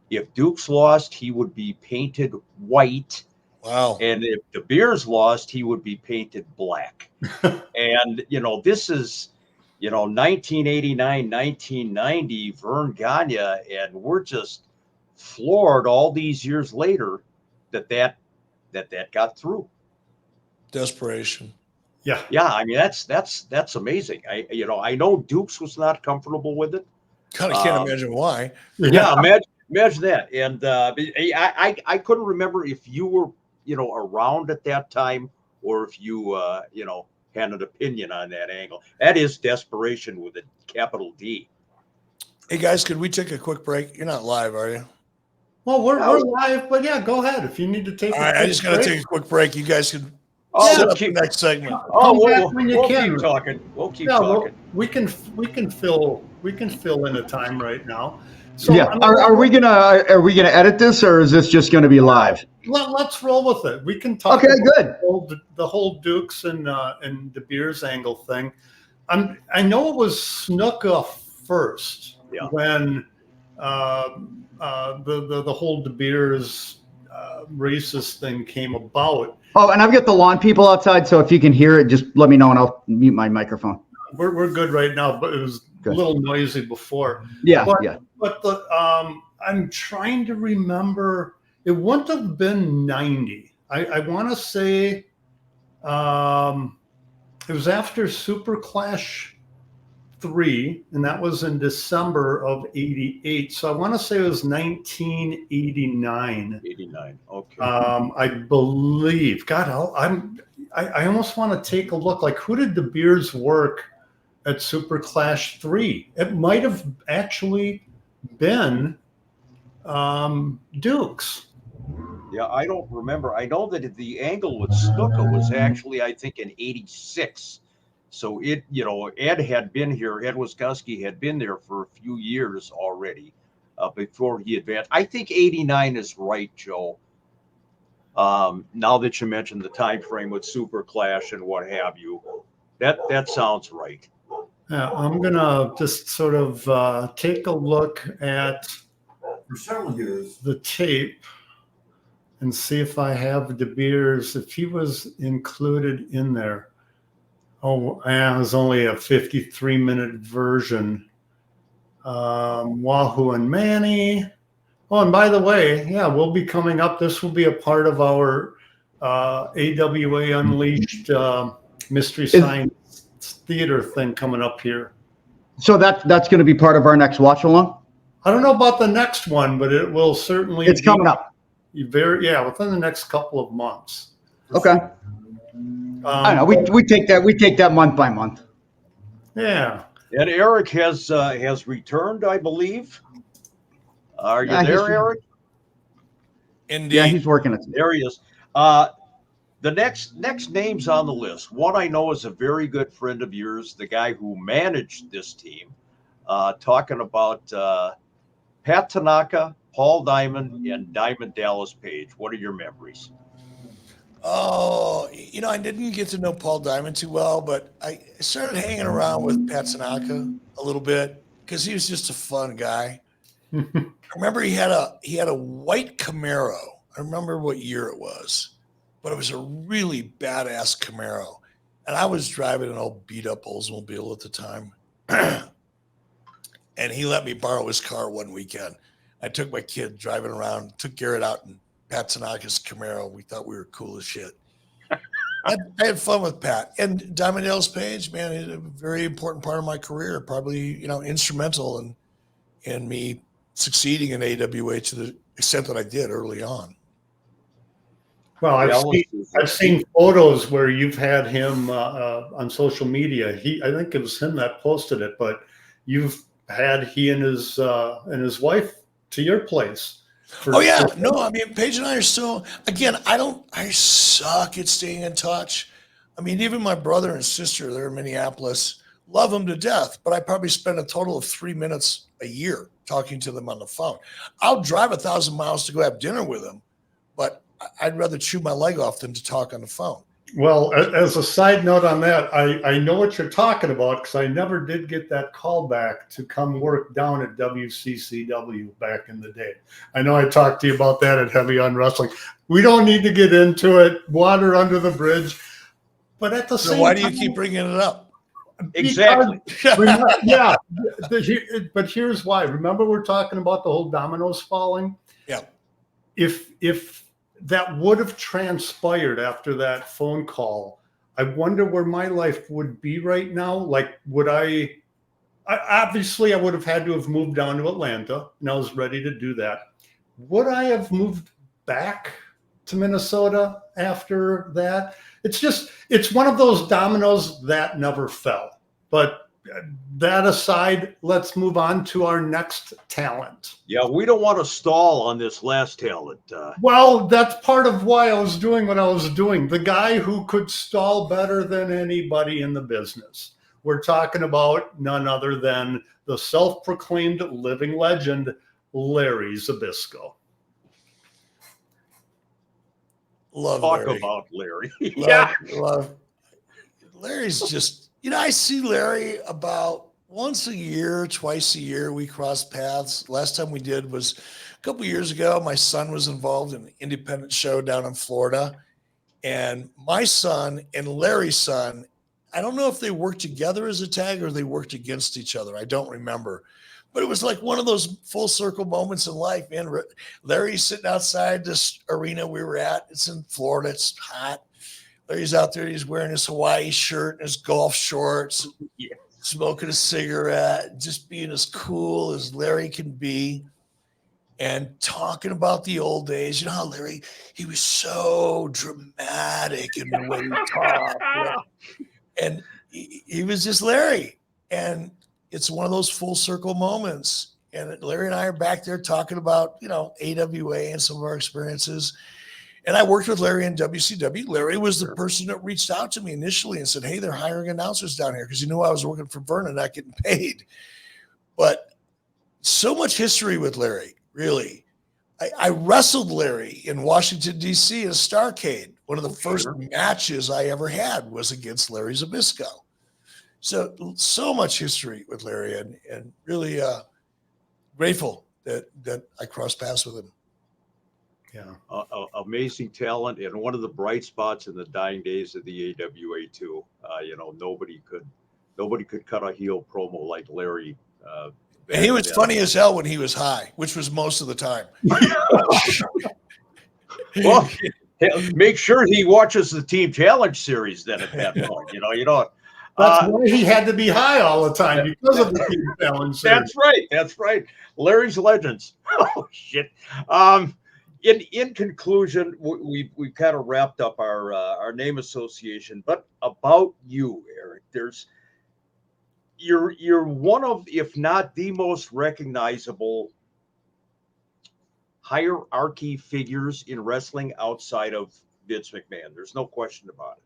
If Dukes lost, he would be painted white. Wow. And if De Beers lost, he would be painted black. And, this is, 1989, 1990, Vern Gagne, and we're just floored all these years later that got through. Desperation. Yeah. Yeah, I mean that's amazing. I know Dukes was not comfortable with it. Kind of can't imagine why. Yeah, imagine that. And I couldn't remember if you were around at that time or if you had an opinion on that angle. That is desperation with a capital D. Hey guys, could we take a quick break? You're not live, are you? Well, we're live, but yeah, go ahead. If you need to take All right, I just got to take a quick break. You guys can set up the next segment. We'll can. keep talking. We'll keep Yeah, talking. we can fill in a time right now. So Yeah. Are we gonna edit this, or is this just gonna be live? Let's roll with it. We can talk. Okay, about good. The whole Dukes and De Beers angle thing. I know it was Snuka first when the whole De Beers racist thing came about. Oh, and I've got the lawn people outside, so if you can hear it, just let me know and I'll mute my microphone. We're good right now, but it was good. A little noisy before. Yeah, But I'm trying to remember. It wouldn't have been 90. I want to say it was after Super Clash 3, and that was in December of '88. So I want to say it was 1989. 89. Okay. I believe. God, I almost want to take a look. Like, who did De Beers work at Super Clash 3? It might have actually been Dukes. Yeah, I don't remember. I know that the angle with Snuka was actually, I think, in '86. So Ed had been here. Ed Wiskoski had been there for a few years already before he advanced. I think '89 is right, Joe. Now that you mentioned the time frame with Super Clash and what have you, that sounds right. Yeah, I'm gonna just sort of take a look at for several years the tape and see if I have De Beers, if he was included in there. Oh, yeah, it was only a 53-minute version. Wahoo and Manny. Oh, and by the way, yeah, we'll be coming up. This will be a part of our AWA Unleashed Mystery Science Theater thing coming up here. So that's going to be part of our next watch along? I don't know about the next one, but it will certainly It's coming up. Within the next couple of months. Okay. I know we take that month by month. Yeah. And Eric has returned, I believe. Are you there, Eric? Indeed. Yeah, he's working it. There he is. The next names on the list. One I know is a very good friend of yours, the guy who managed this team. Talking about Pat Tanaka, Paul Diamond, and Diamond Dallas Page. What are your memories? Oh, I didn't get to know Paul Diamond too well, but I started hanging around with Pat Tanaka a little bit because he was just a fun guy. I remember he had a white Camaro. I remember what year it was, but it was a really badass Camaro. And I was driving an old beat up Oldsmobile at the time. And he let me borrow his car one weekend. I took my kid driving around, took Garrett out in Pat Tanaka's Camaro. We thought we were cool as shit. I had fun with Pat. And Diamond Dallas Page, man, is a very important part of my career, probably, instrumental in me succeeding in AWA to the extent that I did early on. Well, Dallas is- I've seen photos where you've had him on social media. I think it was him that posted it, but you've had he and his wife to your place. Oh yeah, no, I mean Paige and I are still. Again, I suck at staying in touch. I mean, even my brother and sister, they're in Minneapolis, love them to death, but I probably spend a total of 3 minutes a year talking to them on the phone. I'll drive 1,000 miles to go have dinner with them, but I'd rather chew my leg off than to talk on the phone. Well, as a side note on that, I know what you're talking about because I never did get that call back to come work down at WCCW back in the day. I know I talked to you about that at Heavy on Wrestling. We don't need to get into it. Water under the bridge. But at the same why do time, you keep bringing it up? Exactly. Yeah. But here's why. Remember, we're talking about the whole dominoes falling? Yeah. If that would have transpired after that phone call, I wonder where my life would be right now. Like, would I obviously I would have had to have moved down to Atlanta, and I was ready to do that. Would I have moved back to Minnesota after that? It's one of those dominoes that never fell. But that aside, let's move on to our next talent. Yeah, we don't want to stall on this last talent. Well, that's part of why I was doing what I was doing. The guy who could stall better than anybody in the business. We're talking about none other than the self-proclaimed living legend, Larry Zbyszko. Love Talk Larry. about Larry. Love. Larry's just, I see Larry about once a year, twice a year. We cross paths. Last time we did was a couple years ago. My son was involved in an independent show down in Florida. And my son and Larry's son, I don't know if they worked together as a tag or they worked against each other. I don't remember. But it was like one of those full circle moments in life, man. Larry's sitting outside this arena we were at. It's in Florida. It's hot. Larry's out there. He's wearing his Hawaii shirt and his golf shorts, smoking a cigarette, just being as cool as Larry can be and talking about the old days. You know how Larry, he was so dramatic in the way he talked. And he was just Larry. And it's one of those full circle moments. And Larry and I are back there talking about, AWA and some of our experiences. And I worked with Larry in WCW. Larry was the person that reached out to me initially and said, hey, they're hiring announcers down here because he knew I was working for Vernon, not getting paid. But so much history with Larry, really. I wrestled Larry in Washington, D.C. in a Starrcade. One of the first matches I ever had was against Larry Zbyszko. So much history with Larry and really grateful that I crossed paths with him. Yeah, amazing talent and one of the bright spots in the dying days of the AWA too. Nobody could cut a heel promo like Larry. And he was funny as hell when he was high, which was most of the time. Well, make sure he watches the Team Challenge series then at that point. That's why he had to be high all the time because of the Team Challenge series. That's right. Larry's legends. Oh shit. In conclusion, we kind of wrapped up our name association, but about you, Eric, you're one of, if not the most recognizable hierarchy figures in wrestling outside of Vince McMahon. There's no question about it.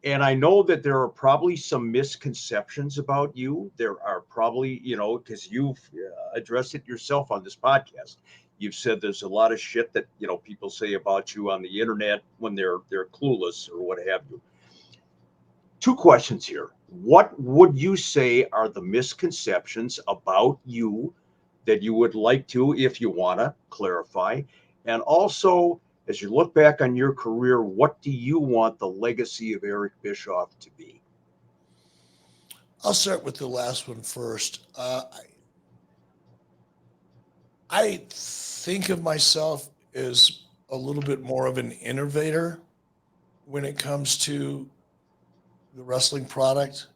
And I know that there are probably some misconceptions about you. There are probably, because you've addressed it yourself on this podcast. You've said there's a lot of shit that, people say about you on the internet when they're clueless or what have you. 2 questions here. What would you say are the misconceptions about you that you would like to, if you want to, clarify? And also, as you look back on your career, what do you want the legacy of Eric Bischoff to be? I'll start with the last one first. I think of myself as a little bit more of an innovator when it comes to the wrestling product.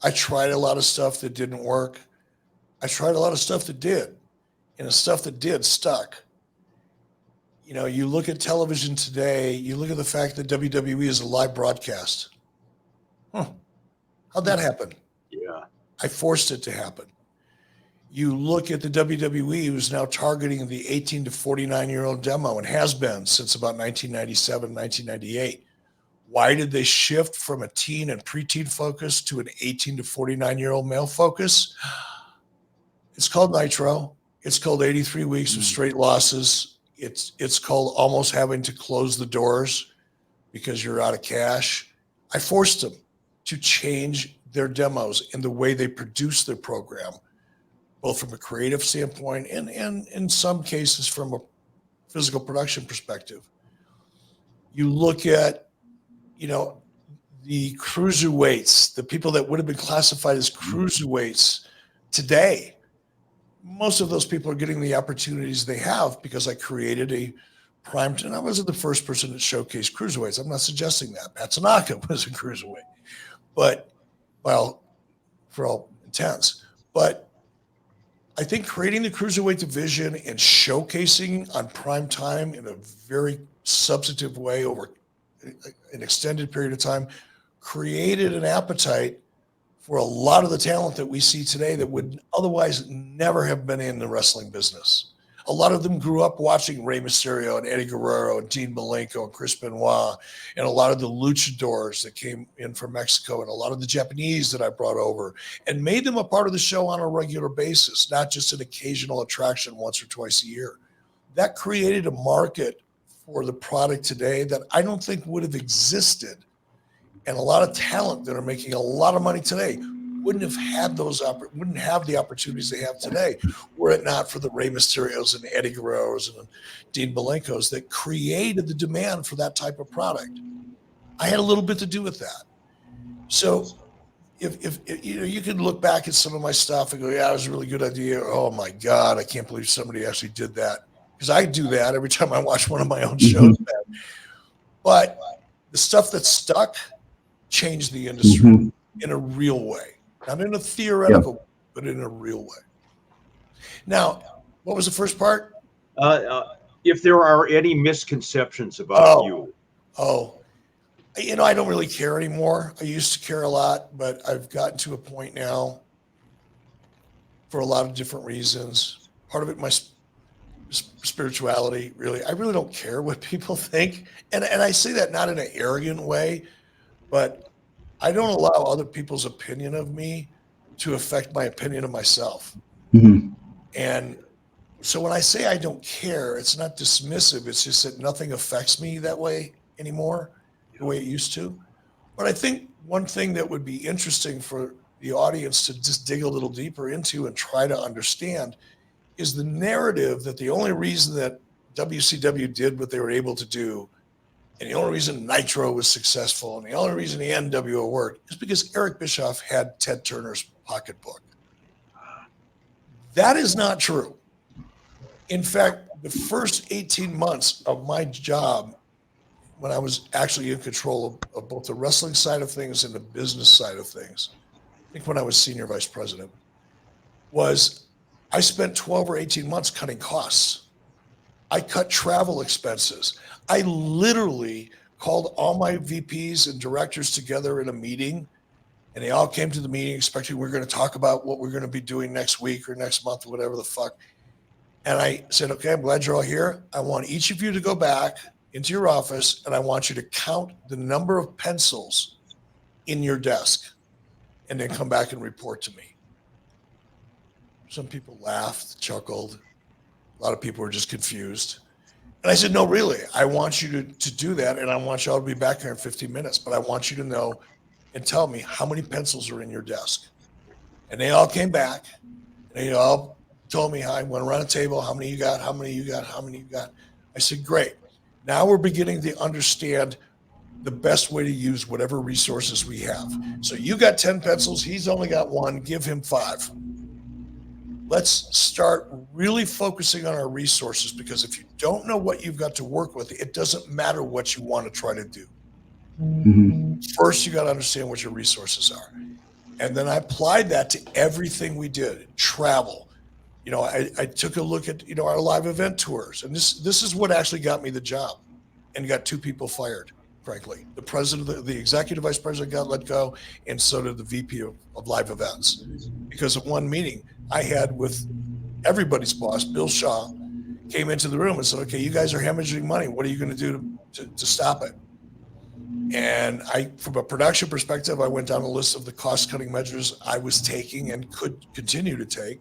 I tried a lot of stuff that didn't work. I tried a lot of stuff that did, and the stuff that did stuck. You know, you look at television today, you look at the fact that WWE is a live broadcast. How'd that happen? Yeah. I forced it to happen. You look at the WWE, who's now targeting the 18 to 49-year-old demo and has been since about 1997, 1998. Why did they shift from a teen and preteen focus to an 18 to 49-year-old male focus? It's called Nitro. It's called 83 weeks of straight losses. It's called almost having to close the doors because you're out of cash. I forced them to change their demos and the way they produce their program, both from a creative standpoint and in some cases from a physical production perspective. You look at, you know, the cruiserweights, the people that would have been classified as cruiserweights today. Most of those people are getting the opportunities they have because I created a prime, and I wasn't the first person to showcase cruiserweights. I'm not suggesting that. Pat Tanaka was a cruiserweight, but, well, for all intents. But I think creating the cruiserweight division and showcasing on prime time in a very substantive way over an extended period of time created an appetite for a lot of the talent that we see today that would otherwise never have been in the wrestling business. A lot of them grew up watching Rey Mysterio and Eddie Guerrero and Dean Malenko and Chris Benoit and a lot of the luchadors that came in from Mexico and a lot of the Japanese that I brought over and made them a part of the show on a regular basis, not just an occasional attraction once or twice a year. That created a market for the product today that I don't think would have existed. And a lot of talent that are making a lot of money today wouldn't have had wouldn't have the opportunities they have today were it not for the Rey Mysterios and Eddie Guerreros and Dean Malenkos that created the demand for that type of product. I had a little bit to do with that. So if you know, you can look back at some of my stuff and go, yeah, it was a really good idea. Oh my God, I can't believe somebody actually did that. Because I do that every time I watch one of my own shows. But the stuff that stuck changed the industry in a real way, not in a theoretical way, but in a real way. Now, what was the first part? If there are any misconceptions about you. You know, I don't really care anymore. I used to care a lot, but I've gotten to a point now for a lot of different reasons. Part of it, my spirituality, really. I really don't care what people think. And I say that not in an arrogant way, but I don't allow other people's opinion of me to affect my opinion of myself. And so when I say I don't care, it's not dismissive. It's just that nothing affects me that way anymore, the way it used to. But I think one thing that would be interesting for the audience to just dig a little deeper into and try to understand is the narrative that the only reason that WCW did what they were able to do, and the only reason Nitro was successful, and the only reason the NWO worked is because Eric Bischoff had Ted Turner's pocketbook. That is not true. In fact, the first 18 months of my job, when I was actually in control of both the wrestling side of things and the business side of things, I think when I was senior vice president, was I spent 12 or 18 months cutting costs. I cut travel expenses. I literally called all my VPs and directors together in a meeting, and they all came to the meeting expecting we're going to talk about what we're going to be doing next week or next month, or whatever the fuck. And I said, okay, I'm glad you're all here. I want each of you to go back into your office, and I want you to count the number of pencils in your desk and then come back and report to me. Some people laughed, chuckled. A lot of people were just confused. And I said, no, really, I want you to do that, and I want you all to be back here in 15 minutes, but I want you to know and tell me how many pencils are in your desk. And they all came back, and they all told me, I went around the table, how many you got, how many you got, how many you got. I said, great. Now we're beginning to understand the best way to use whatever resources we have. So you got 10 pencils, he's only got one, give him 5. Let's start really focusing on our resources, because if you don't know what you've got to work with, it doesn't matter what you want to try to do. First, you got to understand what your resources are. And then I applied that to everything we did. Travel. I took a look at, our live event tours, and this is what actually got me the job and got 2 people fired, frankly. The president, the executive vice president got let go, and so did the VP of live events, because of one meeting I had with everybody's boss, Bill Shaw, came into the room and said, okay, you guys are hemorrhaging money. What are you going to do to stop it? And from a production perspective, I went down a list of the cost-cutting measures I was taking and could continue to take.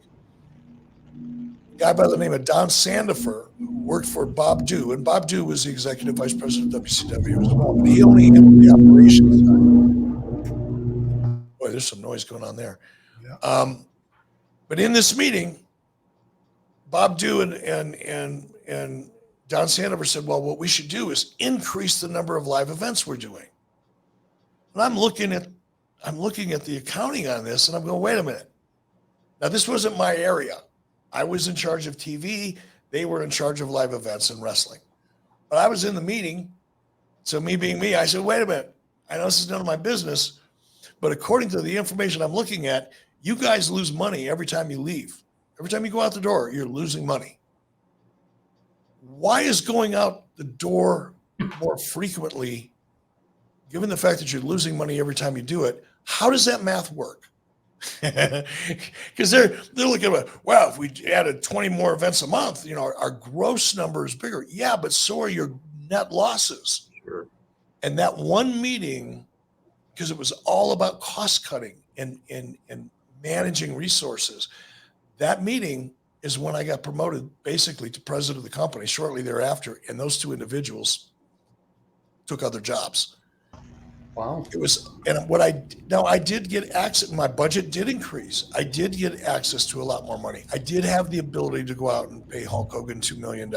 A guy by the name of Don Sandifer, who worked for Bob Dew, and Bob Dew was the executive vice president of WCW as well, but he only handled the operations side. Boy, there's some noise going on there. Yeah. But in this meeting, Bob Dew and Don Sandifer said, well, what we should do is increase the number of live events we're doing. And I'm looking at the accounting on this, and I'm going, wait a minute. Now, this wasn't my area. I was in charge of TV. They were in charge of live events and wrestling. But I was in the meeting. So me being me, I said, wait a minute. I know this is none of my business, but according to the information I'm looking at, you guys lose money every time you leave. Every time you go out the door, you're losing money. Why is going out the door more frequently, given the fact that you're losing money every time you do it? How does that math work? Because they're looking at, well, if we added 20 more events a month, our gross number is bigger. Yeah, but so are your net losses. Sure. And that one meeting, because it was all about cost cutting and managing resources, that meeting is when I got promoted basically to president of the company shortly thereafter. And those 2 individuals took other jobs. Wow. It was, and I did get access. My budget did increase. I did get access to a lot more money. I did have the ability to go out and pay Hulk Hogan $2 million.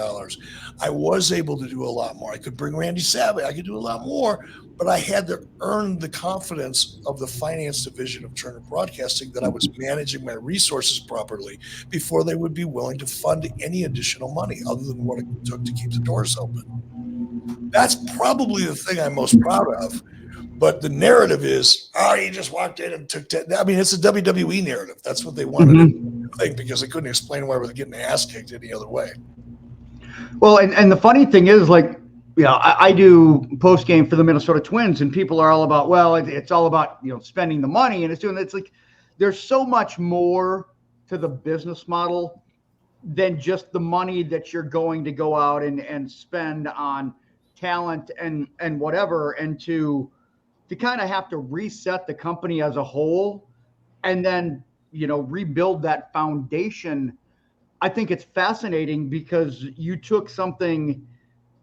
I was able to do a lot more. I could bring Randy Savage. I could do a lot more, but I had to earn the confidence of the finance division of Turner Broadcasting that I was managing my resources properly before they would be willing to fund any additional money other than what it took to keep the doors open. That's probably the thing I'm most proud of. But the narrative is, he just walked in and took 10. I mean, it's a WWE narrative. That's what they wanted to think, because they couldn't explain why we're getting their ass kicked any other way. Well, and the funny thing is, I do post game for the Minnesota Twins, and people are all about, well, it's all about, spending the money, and it's like there's so much more to the business model than just the money that you're going to go out and spend on talent and whatever, and to kind of have to reset the company as a whole and then, rebuild that foundation. I think it's fascinating because you took something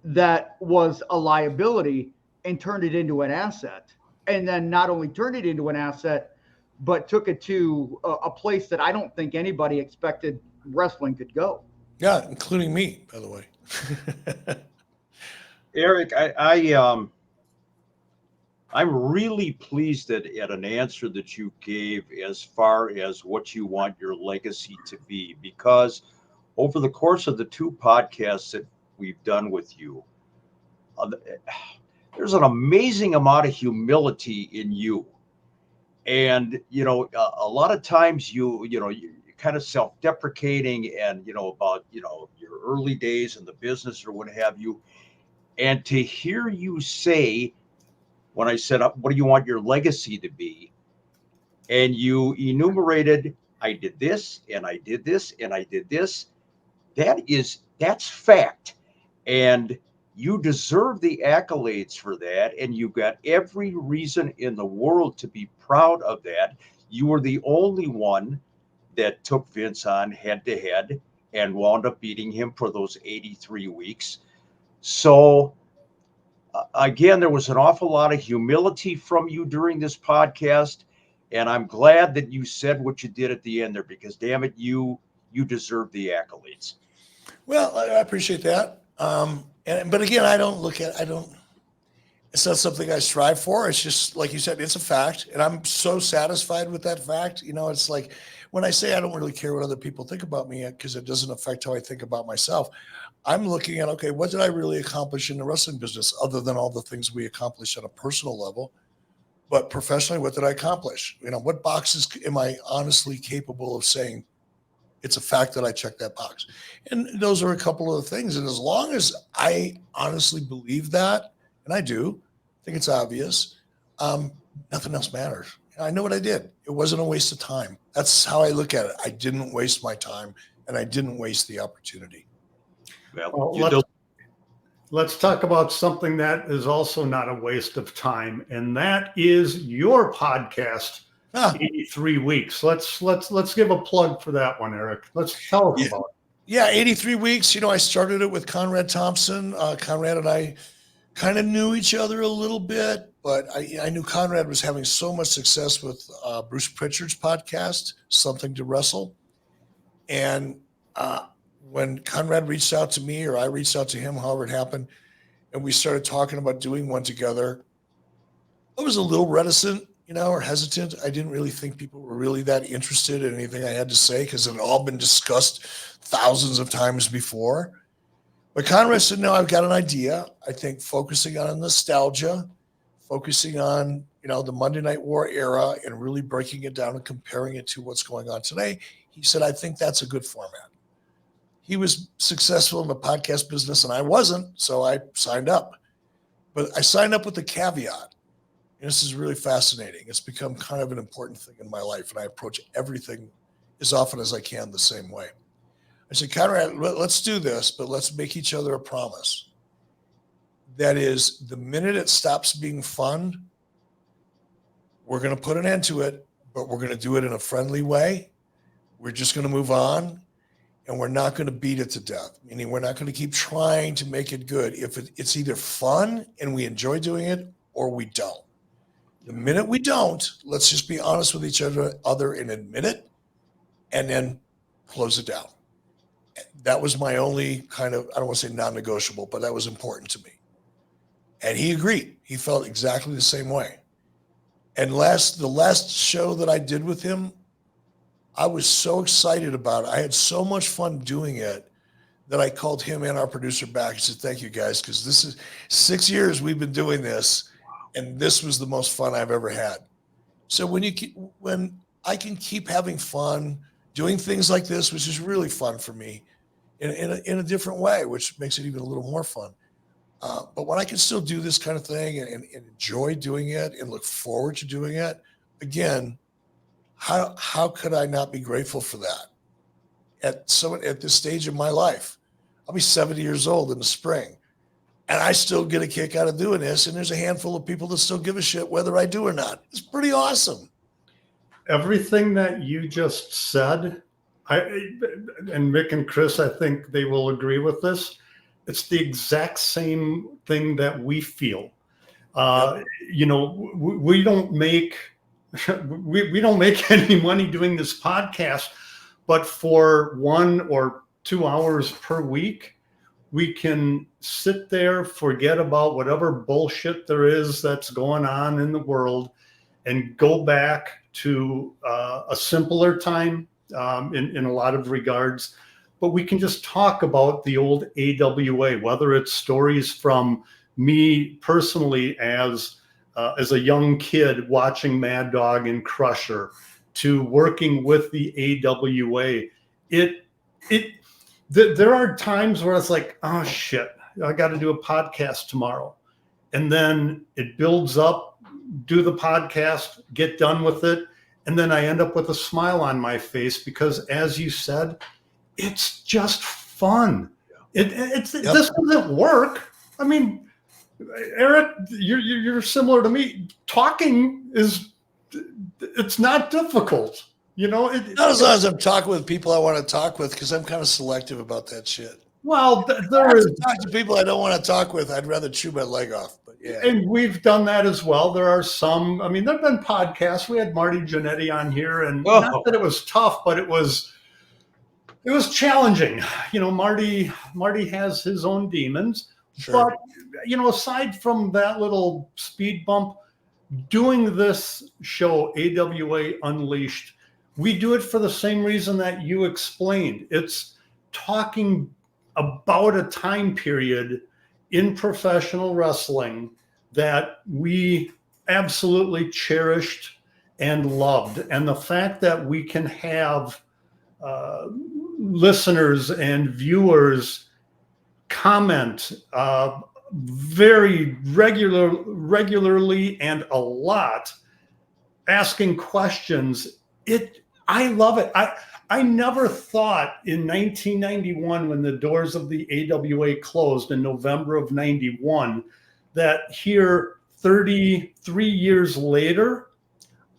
that was a liability and turned it into an asset. And then not only turned it into an asset, but took it to a place that I don't think anybody expected wrestling could go. Yeah, including me, by the way. Eric, I'm really pleased at an answer that you gave as far as what you want your legacy to be, because over the course of the 2 podcasts that we've done with you, there's an amazing amount of humility in you. And, a lot of times you're kind of self-deprecating and, about, your early days in the business or what have you. And to hear you say, when I said, what do you want your legacy to be? And you enumerated, I did this, and I did this, and I did this. That's fact. And you deserve the accolades for that. And you've got every reason in the world to be proud of that. You were the only one that took Vince on head to head and wound up beating him for those 83 weeks. So, again, there was an awful lot of humility from you during this podcast, and I'm glad that you said what you did at the end there, because damn it, you deserve the accolades. Well, I appreciate that. But again, it's not something I strive for. It's just, like you said, it's a fact, and I'm so satisfied with that fact. It's like when I say I don't really care what other people think about me because it doesn't affect how I think about myself. I'm looking at, okay, what did I really accomplish in the wrestling business other than all the things we accomplished on a personal level? But professionally, what did I accomplish? What boxes am I honestly capable of saying, It's a fact that I check that box. And those are a couple of the things. And as long as I honestly believe that, and I do, I think it's obvious, nothing else matters. I know what I did. It wasn't a waste of time. That's how I look at it. I didn't waste my time, and I didn't waste the opportunity. Well, let's talk about something that is also not a waste of time, and that is your podcast, 83 Weeks. Let's give a plug for that one, Eric. Let's tell us about it. Yeah, 83 Weeks. I started it with Conrad Thompson. Conrad and I kind of knew each other a little bit, but I knew Conrad was having so much success with Bruce Pritchard's podcast, Something to Wrestle. And when Conrad reached out to me, or I reached out to him, however it happened, and we started talking about doing one together, I was a little reticent, or hesitant. I didn't really think people were really that interested in anything I had to say because it had all been discussed thousands of times before. But Conrad said, no, I've got an idea. I think focusing on nostalgia, focusing on, the Monday Night War era and really breaking it down and comparing it to what's going on today. He said, I think that's a good format. He was successful in the podcast business and I wasn't, so I signed up. But I signed up with the caveat. And this is really fascinating. It's become kind of an important thing in my life, and I approach everything as often as I can the same way. I said, Conrad, let's do this, but let's make each other a promise. That is, the minute it stops being fun, we're going to put an end to it, but we're going to do it in a friendly way. We're just going to move on, and we're not going to beat it to death, meaning we're not going to keep trying to make it good. If it's either fun and we enjoy doing it, or we don't. The minute we don't, let's just be honest with each other and admit it, and then close it down. That was my only kind of, I don't want to say non-negotiable, but that was important to me. And he agreed. He felt exactly the same way. And the last show that I did with him, I was so excited about it. I had so much fun doing it that I called him and our producer back and said, thank you guys, because this is 6 years we've been doing this. And this was the most fun I've ever had. So when I can keep having fun doing things like this, which is really fun for me in a different way, which makes it even a little more fun. But when I can still do this kind of thing and enjoy doing it and look forward to doing it, again, how could I not be grateful for that? At this stage of my life, I'll be 70 years old in the spring. And I still get a kick out of doing this. And there's a handful of people that still give a shit whether I do or not. It's pretty awesome. Everything that you just said, and Mick and Chris, I think they will agree with this. It's the exact same thing that we feel. We don't make any money doing this podcast, but for 1 or 2 hours per week, we can sit there, forget about whatever bullshit there is that's going on in the world, and go back to a simpler time in a lot of regards. But we can just talk about the old AWA, whether it's stories from me personally as a young kid watching Mad Dog and Crusher, to working with the AWA. There are times where it's like, oh shit, I got to do a podcast tomorrow. And then it builds up, do the podcast, get done with it. And then I end up with a smile on my face because, as you said, it's just fun. This doesn't work. I mean, Eric, you're similar to me. Talking it's not difficult. Not as long as I'm talking with people I want to talk with, because I'm kind of selective about that shit. Well, there is talk to people I don't want to talk with. I'd rather chew my leg off. But yeah, and we've done that as well. There are some. I mean, there've been podcasts. We had Marty Jannetty on here, and not that it was tough, but it was challenging. Marty has his own demons. Sure. But aside from that little speed bump, doing this show, AWA Unleashed, we do it for the same reason that you explained. It's talking about a time period in professional wrestling that we absolutely cherished and loved. And the fact that we can have listeners and viewers comment very regularly and a lot, asking questions. I love it. I never thought in 1991, when the doors of the AWA closed in November of 91, that here 33 years later,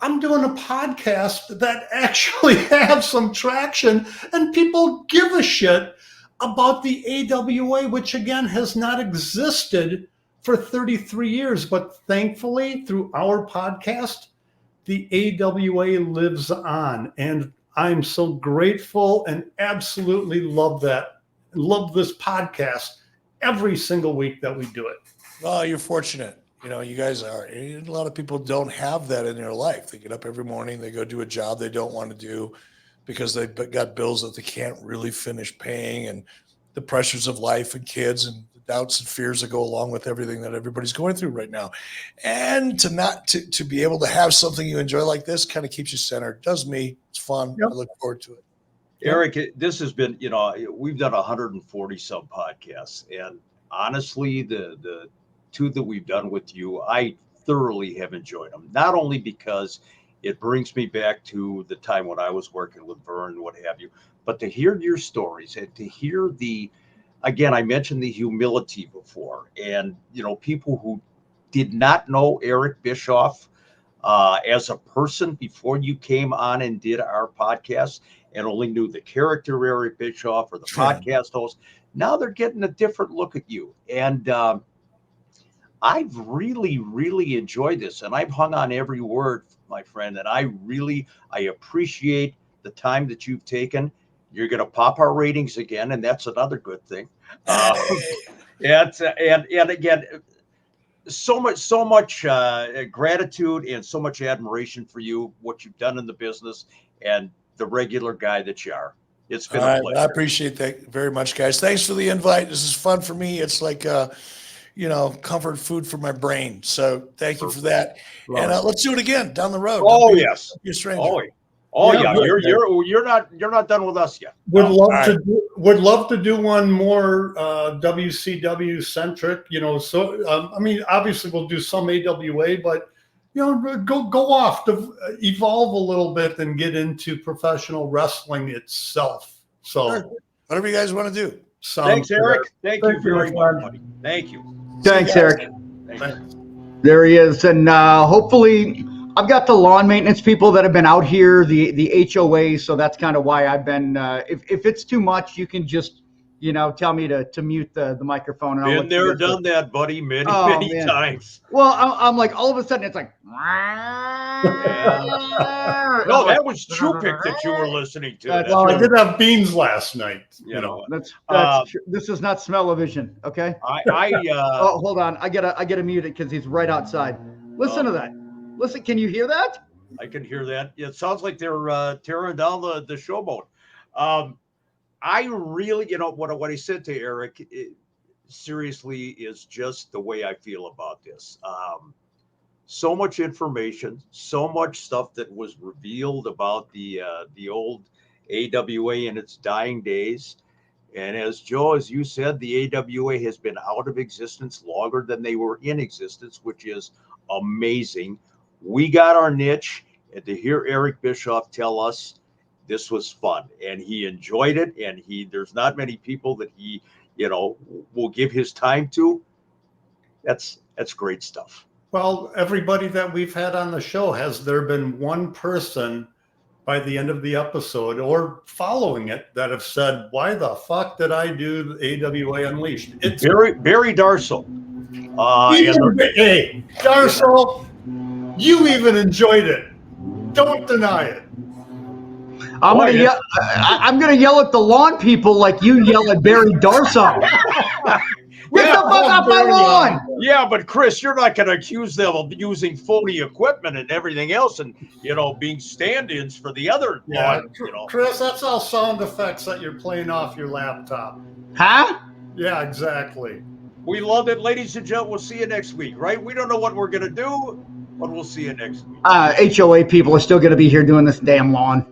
I'm doing a podcast that actually has some traction and people give a shit about the AWA, which again has not existed for 33 years. But thankfully, through our podcast, the AWA lives on. And I'm so grateful and absolutely love that. Love this podcast every single week that we do it. Well, you're fortunate. You know, you guys are. A lot of people don't have that in their life. They get up every morning, they go do a job they don't want to do because they've got bills that they can't really finish paying, and the pressures of life and kids and the doubts and fears that go along with everything that everybody's going through right now. And to be able to have something you enjoy like this kind of keeps you centered. It does me. It's fun. Yep. I look forward to it. Eric, this has been, you know, we've done 140 some podcasts, and honestly, the two that we've done with you, I thoroughly have enjoyed them. Not only because it brings me back to the time when I was working with Vern, what have you, but to hear your stories and to hear again, I mentioned the humility before, and, you know, people who did not know Eric Bischoff as a person before you came on and did our podcast and only knew the character Eric Bischoff or the podcast host. Now they're getting a different look at you. And I've really, really enjoyed this, and I've hung on every word, my friend, and I appreciate the time that you've taken. You're going to pop our ratings again, and that's another good thing. And again, so much gratitude and so much admiration for you, what you've done in the business, and the regular guy that you are. It's been a pleasure. I appreciate that very much, guys. Thanks for the invite. This is fun for me. It's like you know, comfort food for my brain. So thank you for that. And let's do it again down the road. Oh, yes. You're a stranger. Yeah. You're not done with us yet. Would love to do one more WCW centric. You know, so I mean, obviously we'll do some AWA, but you know, go off to evolve a little bit and get into professional wrestling itself. So sure. Whatever you guys want to do. Thanks, Eric. Thank you very much, buddy. Thank you. Thanks, Eric. Thanks. There he is. And hopefully I've got the lawn maintenance people that have been out here, the HOA. So that's kind of why I've been, if it's too much, you can just, you know, tell me to mute the microphone. And Been there, done that, buddy, many times. Well, I'm like, all of a sudden it's like. No, that was Chupik that you were listening to. Well, I did have beans last night. You know, that's this is not smell-o-vision, okay? Oh, hold on, I gotta mute it because he's right outside. Listen to that. Listen, can you hear that? I can hear that. It sounds like they're tearing down the showboat. I really, you know, what I said to Eric, seriously, is just the way I feel about this. So much information, so much stuff that was revealed about the old AWA in its dying days. And as Joe, as you said, the AWA has been out of existence longer than they were in existence, which is amazing. We got our niche, and to hear Eric Bischoff tell us this was fun and he enjoyed it, and there's not many people that he, you know, will give his time to. That's great stuff. Well, everybody that we've had on the show, has there been one person by the end of the episode or following it that have said, why the fuck did I do the AWA Unleashed? It's Barry Darso. Hey, Darso, you even enjoyed it. Don't deny it. I'm gonna yell at the lawn people like you yell at Barry Darso. Get the fuck off my lawn! Yeah, but Chris, you're not going to accuse them of using phony equipment and everything else, and you know, being stand-ins for the other. Yeah, you know. Chris, that's all sound effects that you're playing off your laptop. Huh? Yeah, exactly. We love it, ladies and gentlemen. We'll see you next week, right? We don't know what we're going to do, but we'll see you next week. HOA people are still going to be here doing this damn lawn.